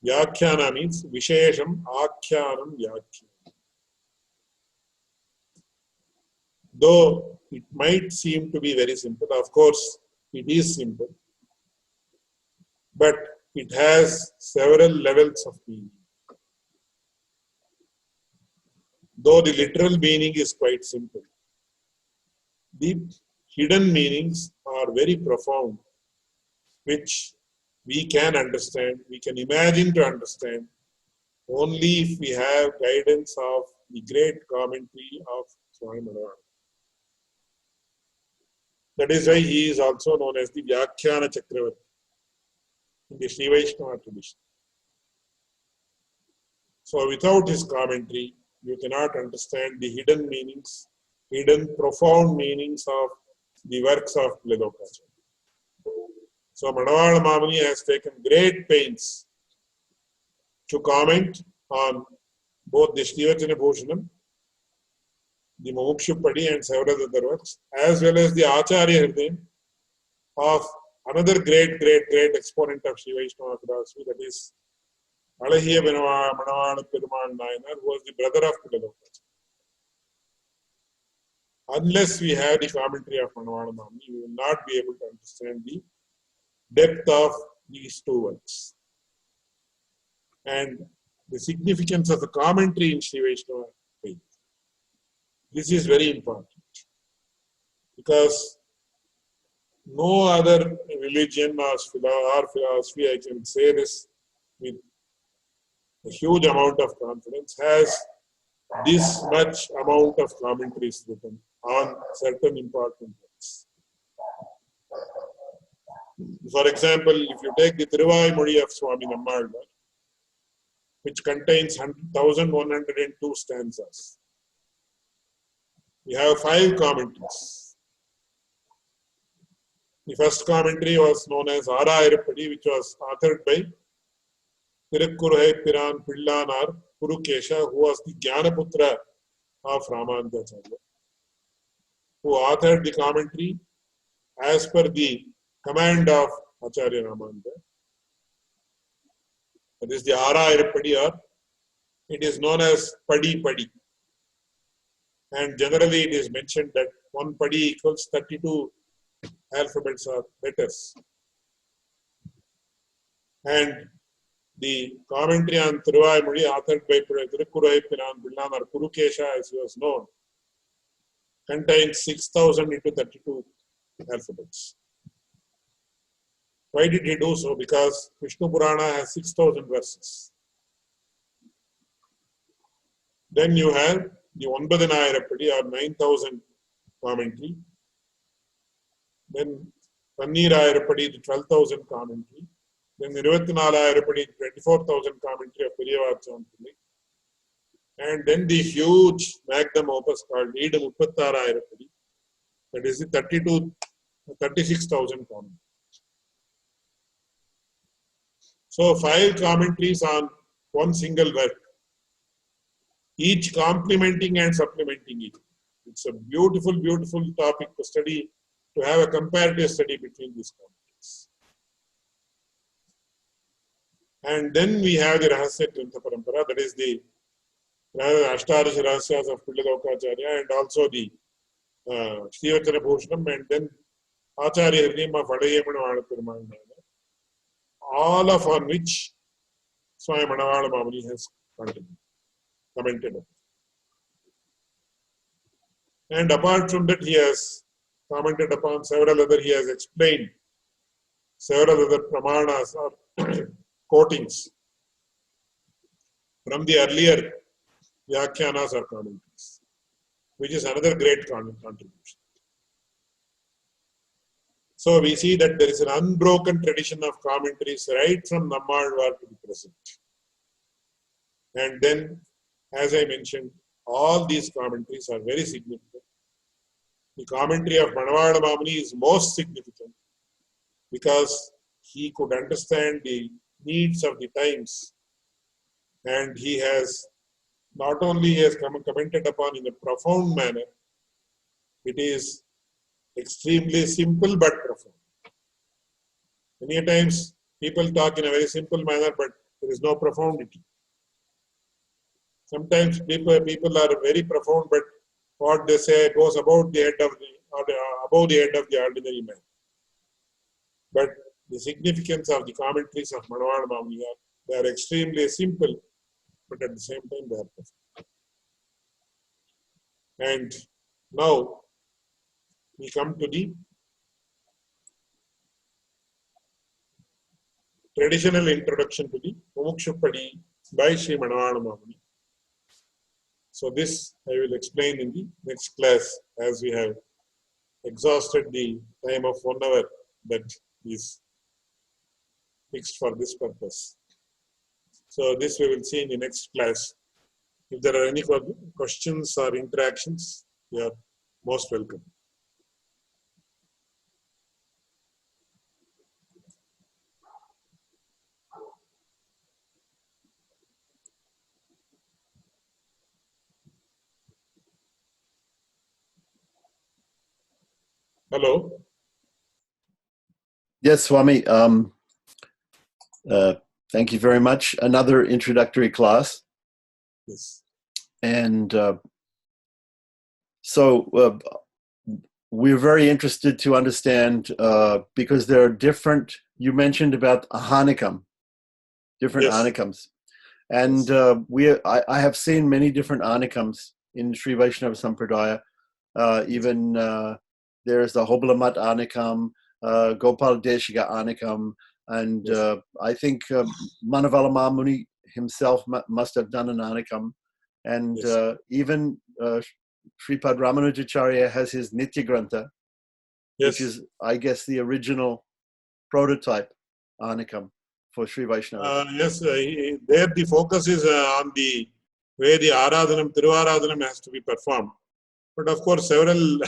Vyakhyana means Vishesham, Akyanam, Vyakhyana. Though it might seem to be very simple, of course, it is simple, but it has several levels of meaning. Though the literal meaning is quite simple, the hidden meanings are very profound, which we can understand, we can imagine to understand, only if we have guidance of the great commentary of Swami Madhavan. That is why he is also known as the Vyakhyana Chakravarti in the Sri Vaishnava tradition. So without his commentary, you cannot understand the hidden meanings, hidden profound meanings of the works of Pillai. So Madhavan Mamuni has taken great pains to comment on both the Srivachana Bhushanam, the Mumuksupadi and several other works, as well as the Acharya Hridayam of another great exponent of Sri Vaishnava philosophy, that is Alahiya Manavana Perumal Nayanar, who was the brother of Pillai. Unless we have the commentary of Manavana Mamuni, we will not be able to understand the depth of these two works. And the significance of the commentary in Sri Vaishnava faith. This is very important because no other religion or philosophy, I can say this with a huge amount of confidence, has this much amount of commentaries written on certain important works. For example, if you take the Tiruvai of Swami Nammalwar, which contains 1102 stanzas, we have 5 commentaries. The first commentary was known as Arairappadi, which was authored by Tirukkurai Piran Pillanar Purukesha, who was the Jnanaputra of Ramanujacharya, who authored the commentary as per the command of Acharya Ramanuja. That is the Arairappadi, or it is known as Padi Padi. And generally it is mentioned that 1 Padi equals 32 alphabets or letters. And the commentary on Tiruvai authored by Tirukkurai Piran Pillanar Purukesha, as he was known, contains 6,000 into 32 alphabets. Why did he do so? Because Vishnu Purana has 6,000 verses. Then you have the Onbadanayirappadi or 9,000 commentary. Then Pannirayirappadi, the 12,000 commentary. Then Iruvathinalaayirappadi, 24,000 commentary of Periyavachanpilli. And then the huge magnum opus called Needam Uppattaraayirappadi, that is the 36,000 commentary. So 5 commentaries on one single work, each complementing and supplementing it. It's a beautiful topic to study, to have a comparative study between these commentaries. And then we have the Rahasya Grantha Parampara, that is the Ashtadasha Rahasyas of Pillai and also the Srivachana Bhushanam, and then Acharya Hridayam of Alahiya Manavana Perumal Nayanar, all of on which Swami Manavana Mamuni has commented on. And apart from that, he has commented upon several other, he has explained several other pramanas or quotings from the earlier Vyakhyanas or commentaries, which is another great contribution. So we see that there is an unbroken tradition of commentaries right from Nammalwar to the present. And then, as I mentioned, all these commentaries are very significant. The commentary of Manavana Mamuni is most significant because he could understand the needs of the times, and he has not only has commented upon in a profound manner, it is extremely simple but profound. Many times people talk in a very simple manner, but there is no profundity. Sometimes people are very profound, but what they say goes above the head of above the head of the ordinary man. But the significance of the commentaries of Manavana Mamuni, they are extremely simple, but at the same time they are profound. And now we come to the traditional introduction to the Mumuksupadi by Sri Manavana Muni. So this I will explain in the next class, as we have exhausted the time of 1 hour that is fixed for this purpose. So this we will see in the next class. If there are any questions or interactions, you are most welcome. Hello. Yes, Swami. Thank you very much. Another introductory class. Yes. And so we're very interested to understand, because there are different, you mentioned about Ahanikam, different Yes. Anikams. And I have seen many different Anikams in Sri Vaishnava Sampradaya. Even there's the Hoblamat Anikam, Gopal Deshika Anikam, and I think Manavala Muni himself must have done an Anikam. And even Sripad Ramanujacharya has his Nitya Grantha, which is, I guess, the original prototype Anikam for Sri Vaishnava. Yes, there the focus is on the way the Aradhanam, Thiruvaradhanam has to be performed. But of course, several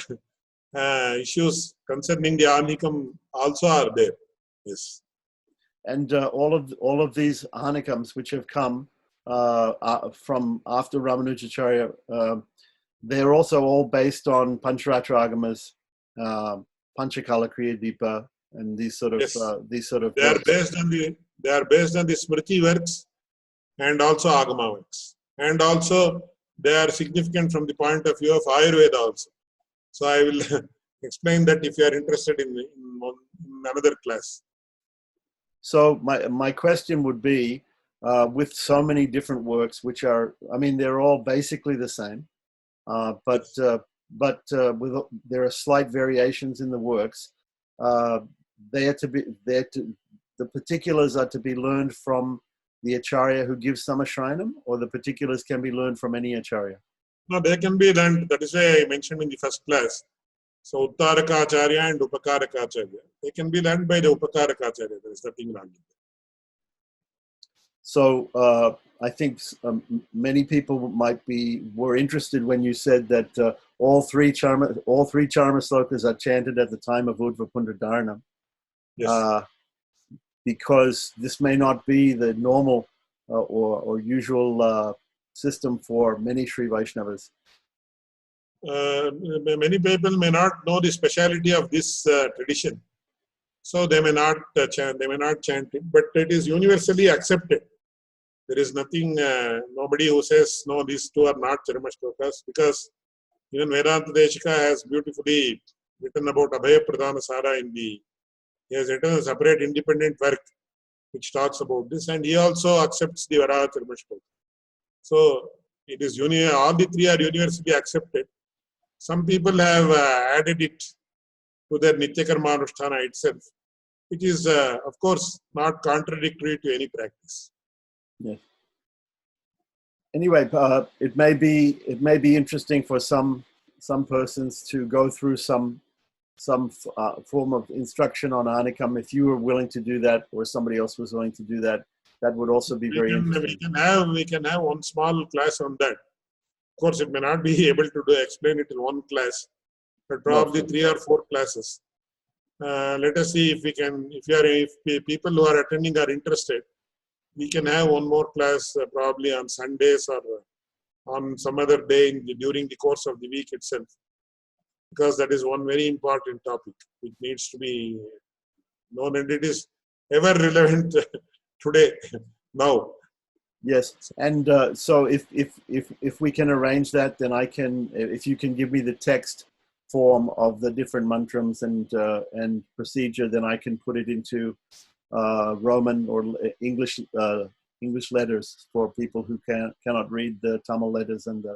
issues concerning the Anikam also are there. Yes. And all of these Anikams which have come from after Ramanujacharya, they're also all based on Pancharatra Agamas, Panchakala Kriya Deepa, and these sort of they are based on the Smriti works and also Agama works, and also they are significant from the point of view of Ayurveda also. So I will explain that if you are interested in another class. So my question would be, with so many different works, which are, I mean, they're all basically the same, but there are slight variations in the works. The particulars are to be learned from the Acharya who gives Samashrinam, or the particulars can be learned from any Acharya? No, they can be learned. That is why I mentioned in the first class. So Uttarakacharya and Upakarakacharya, they can be learned by the Upakarakacharya. There is nothing wrong with that. So I think many people were interested when you said that all three charma slokas are chanted at the time of Udva Pundradaranam. Yes. Because this may not be the normal or usual system for many Sri Vaishnavas. Many people may not know the speciality of this tradition, so they may not chant. They may not chant it, but it is universally accepted. There is nothing, nobody who says no, these two are not Charama Shlokas, because even Vedanta Deshika has beautifully written about Abhaya Pradhana Sara he has written a separate independent work which talks about this, and he also accepts the Varaha Charama Shloka. So it is all the three are universally accepted. Some people have added it to their Nitya Karma Anushtana itself, which is, of course, not contradictory to any practice. Yes. Anyway, it may be interesting for some persons to go through some form of instruction on Anikam. If you were willing to do that, or somebody else was willing to do that, that would also be very interesting. We can have one small class on that. Of course, it may not be able to explain it in one class, but probably 3 or 4 classes. Let us see if we can. If people who are attending are interested, we can have one more class probably on Sundays or on some other day during the course of the week itself, because that is one very important topic which needs to be known, and it is ever relevant today now. Yes, and so if we can arrange that, then I can. If you can give me the text form of the different mantrams and procedure, then I can put it into Roman or English letters for people who cannot read the Tamil letters and the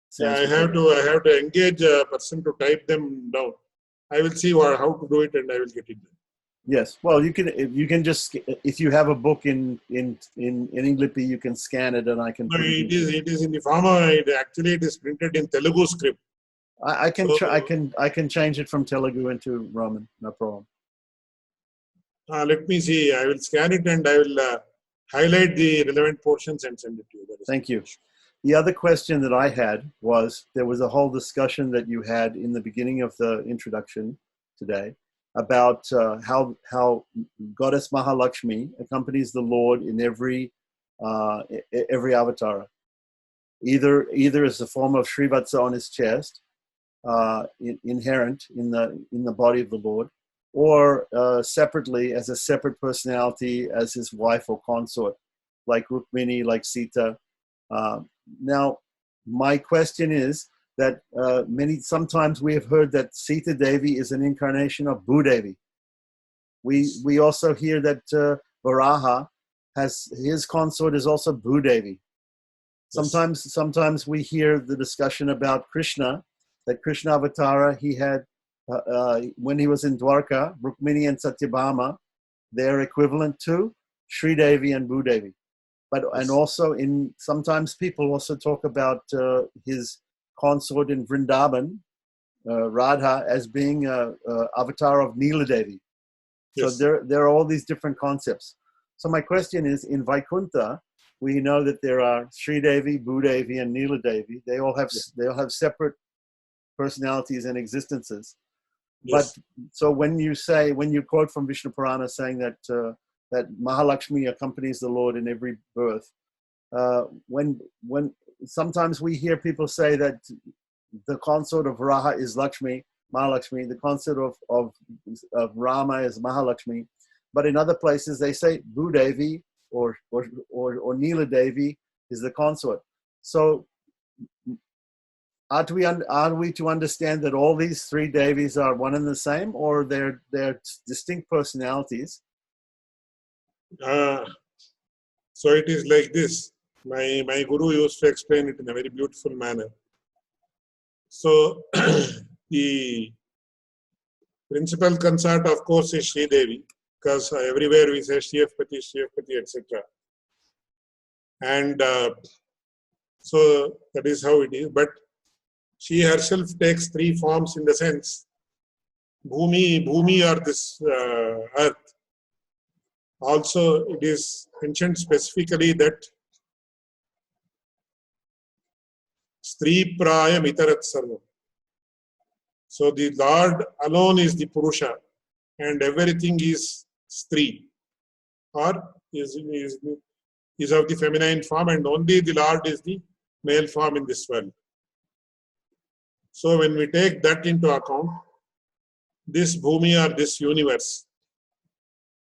Sanskrit. I have to engage a person to type them down. I will see how to do it, and I will get it done. Yes. Well, you can just, if you have a book in English, you can scan it and I can No, put it into. it is in the form of, it is printed in Telugu script. I can So, I can change it from Telugu into Roman, no problem. let me see. I will scan it and I will highlight the relevant portions and send it to you. That is Thank you. The other question that I had was, there was a whole discussion that you had in the beginning of the introduction today about how Goddess Mahalakshmi accompanies the Lord in every avatar, either as a form of Srivatsa on his chest, inherent in the body of the Lord, or separately as a separate personality as his wife or consort, like Rukmini, like Sita. Now, my question is that sometimes we have heard that Sita Devi is an incarnation of Bhudevi. We also hear that Varaha his consort is also Bhudevi. Sometimes we hear the discussion about Krishna, that Krishna Avatara, he had, when he was in Dwarka, Rukmini and Satyabhama, they're equivalent to Sri Devi and Bhudevi. But and also sometimes people also talk about his consort in Vrindavan, Radha, as being a avatar of Neela Devi. yes. So there are all these different concepts. So my question is, in Vaikuntha, we know that there are Sri Devi, Bhudevi, and Neela Devi. They all have separate personalities and existences. Yes. But so when you quote from Vishnu Purana saying that that Mahalakshmi accompanies the Lord in every birth, when sometimes we hear people say that the consort of Raha is Lakshmi, Mahalakshmi, the consort of Rama is Mahalakshmi, but in other places they say Bhudevi or Neela Devi is the consort. So are we to understand that all these three Devis are one and the same, or they're distinct personalities? So it is like this. My guru used to explain it in a very beautiful manner. So the principal consort, of course, is Sri Devi, because everywhere we say Shriyapati, etc. And so that is how it is. But she herself takes three forms in the sense Bhumi or this earth. Also, it is mentioned specifically that Stri Praya Mitarat Sarvam. So the Lord alone is the Purusha and everything is Stri, or is of the feminine form, and only the Lord is the male form in this world. So when we take that into account, this Bhumi or this universe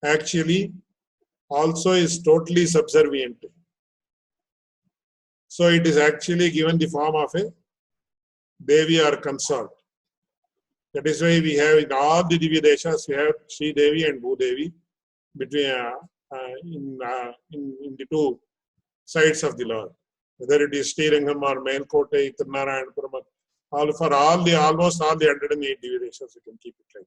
actually also is totally subservient. So it is actually given the form of a Devi or consort. That is why we have in all the Divya Deshas, we have Sri Devi and Bhudevi between in the two sides of the Lord. Whether it is Srirangam or Melkote, Tirunarayanpuram, almost all the 108 Divya Deshas, you can keep it like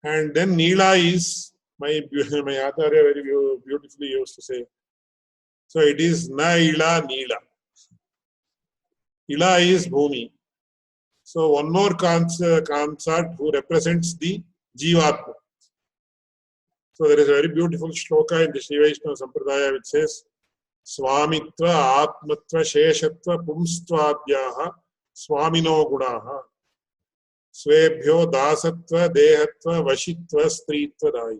that. And then Neela is, my Acharya very beautifully used to say, so it is Na Ila Neela. Ila is Bhumi. So one more consort who represents the Jivatma. So there is a very beautiful shloka in the Sri Vaishnava Sampradaya which says, Swamitva, Atmatva, Sheshatva, Pumstvadhyaha, Swamino Gunaha, Swebhyo, Dasatva, Dehatva, Vashitva, Stritva, Dai.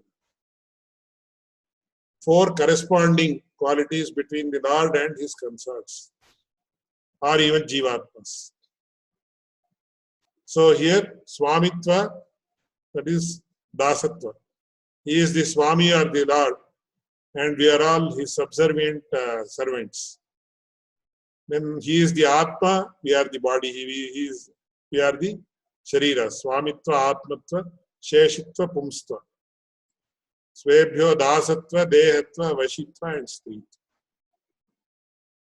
Four corresponding qualities between the Lord and his consorts, or even Jivatmas. So here, Swamitva, that is Dasatva. He is the Swami or the Lord, and we are all his subservient servants. Then he is the Atma, we are the body, we are the Sharira. Swamitva, Atmatva, Sheshitva, Pumstva. Swebhyo, Dasatva, Dehatva, Vashitva, and Stritva.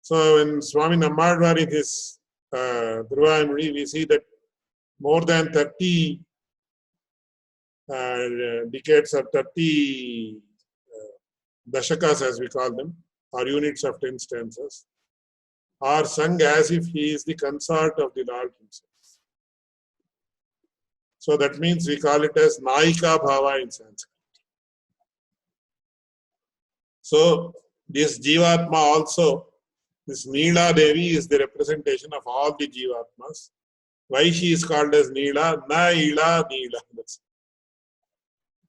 So when Swami Nammadwar in his Dhruva, we see that more than 30 decades or 30 dashakas, as we call them, or units of 10 stanzas, are sung as if he is the consort of the Lord himself. So that means we call it as Naika Bhava in Sanskrit. So this Jivatma also, this Neela Devi is the representation of all the Jivatmas. Why she is called as Neela? Naila Neela.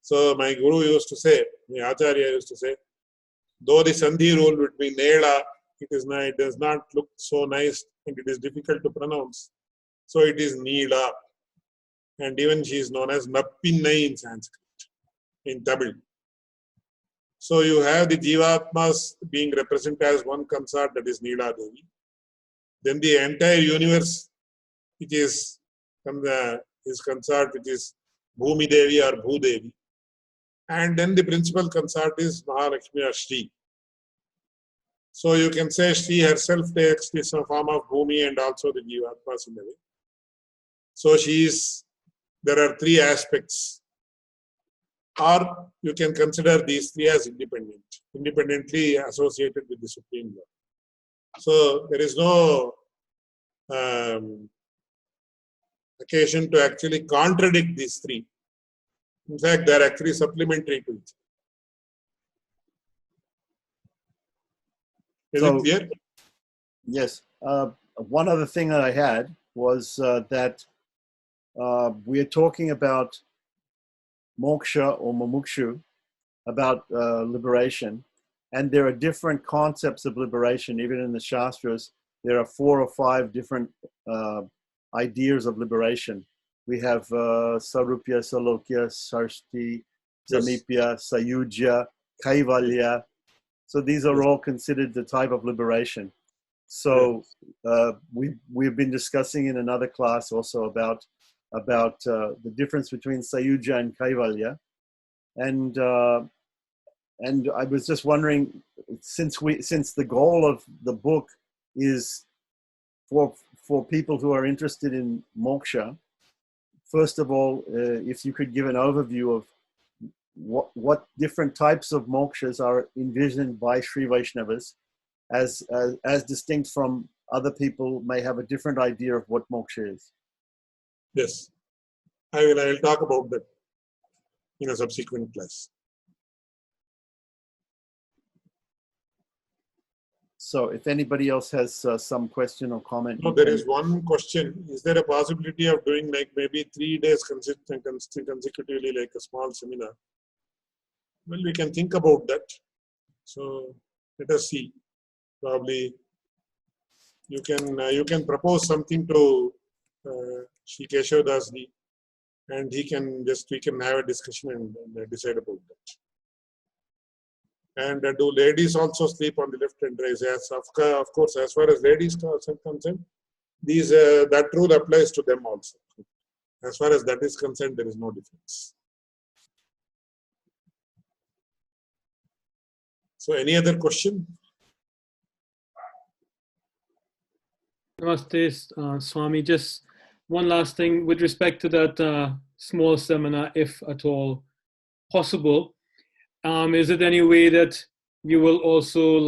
So my Guru used to say, my Acharya used to say, though the Sandhi rule between Neela, it does not look so nice and it is difficult to pronounce. So it is Neela. And even she is known as Nappinai in Sanskrit, in Tamil. So you have the Jivatmas being represented as one consort, that is Neela Devi. Then the entire universe, which is his consort, which is Bhumi Devi or Bhu Devi. And then the principal consort is Mahalakshmi or Shri. So you can say Shri herself takes this form of Bhumi and also the Jivatmas in a way. So there are three aspects. Or you can consider these three as independently associated with the Supreme Lord. So there is no occasion to actually contradict these three. In fact, they are actually supplementary to each other. Is it clear? Yes. One other thing that I had was that we are talking about moksha or mumukshu, about liberation, and there are different concepts of liberation. Even in the Shastras, there are 4 or 5 different ideas of liberation. We have Sarupya, Salokya, Sarshti, Samipya, Sayujya, Kaivalya. So these are all considered the type of liberation. So we've been discussing in another class also about the difference between Sayujya and Kaivalya, and I was just wondering, since the goal of the book is for people who are interested in moksha, first of all, if you could give an overview of what different types of mokshas are envisioned by Sri Vaishnavas, as distinct from other people may have a different idea of what moksha is. Yes, I will talk about that in a subsequent class. So if anybody else has some question or comment. No, there is one question. Is there a possibility of doing like maybe 3 days consecutively, like a small seminar? Well, we can think about that. So let us see. Probably you can propose something to Shri Keshav Das ji, and we can have a discussion and decide about that. And do ladies also sleep on the left and right? Yes, of course, as far as ladies are concerned, that rule applies to them also. As far as that is concerned, there is no difference. So any other question? Namaste, Swami. Just one last thing with respect to that small seminar, if at all possible. Is it any way that you will also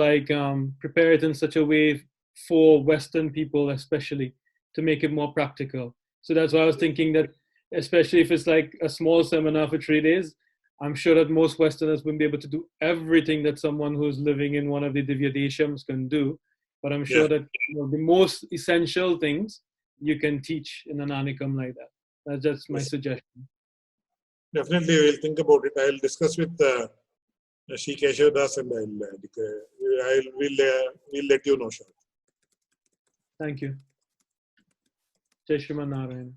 prepare it in such a way for Western people, especially, to make it more practical? So that's why I was thinking that, especially if it's like a small seminar for 3 days, I'm sure that most Westerners wouldn't be able to do everything that someone who's living in one of the Divya Deshams can do. But I'm sure that the most essential things you can teach in an Anikam like that. That's just my suggestion. Definitely, we'll think about it. I'll discuss with Shri Keshav Das and we'll let you know, sure. Thank you. Jai Shriman Narayan.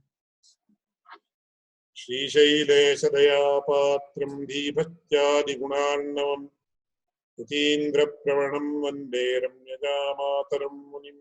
Shri Shailesha Daya Patram Dibhatyadi Gunarnavam Yatindra Pravanam Vande Ramyaja Mataram Munim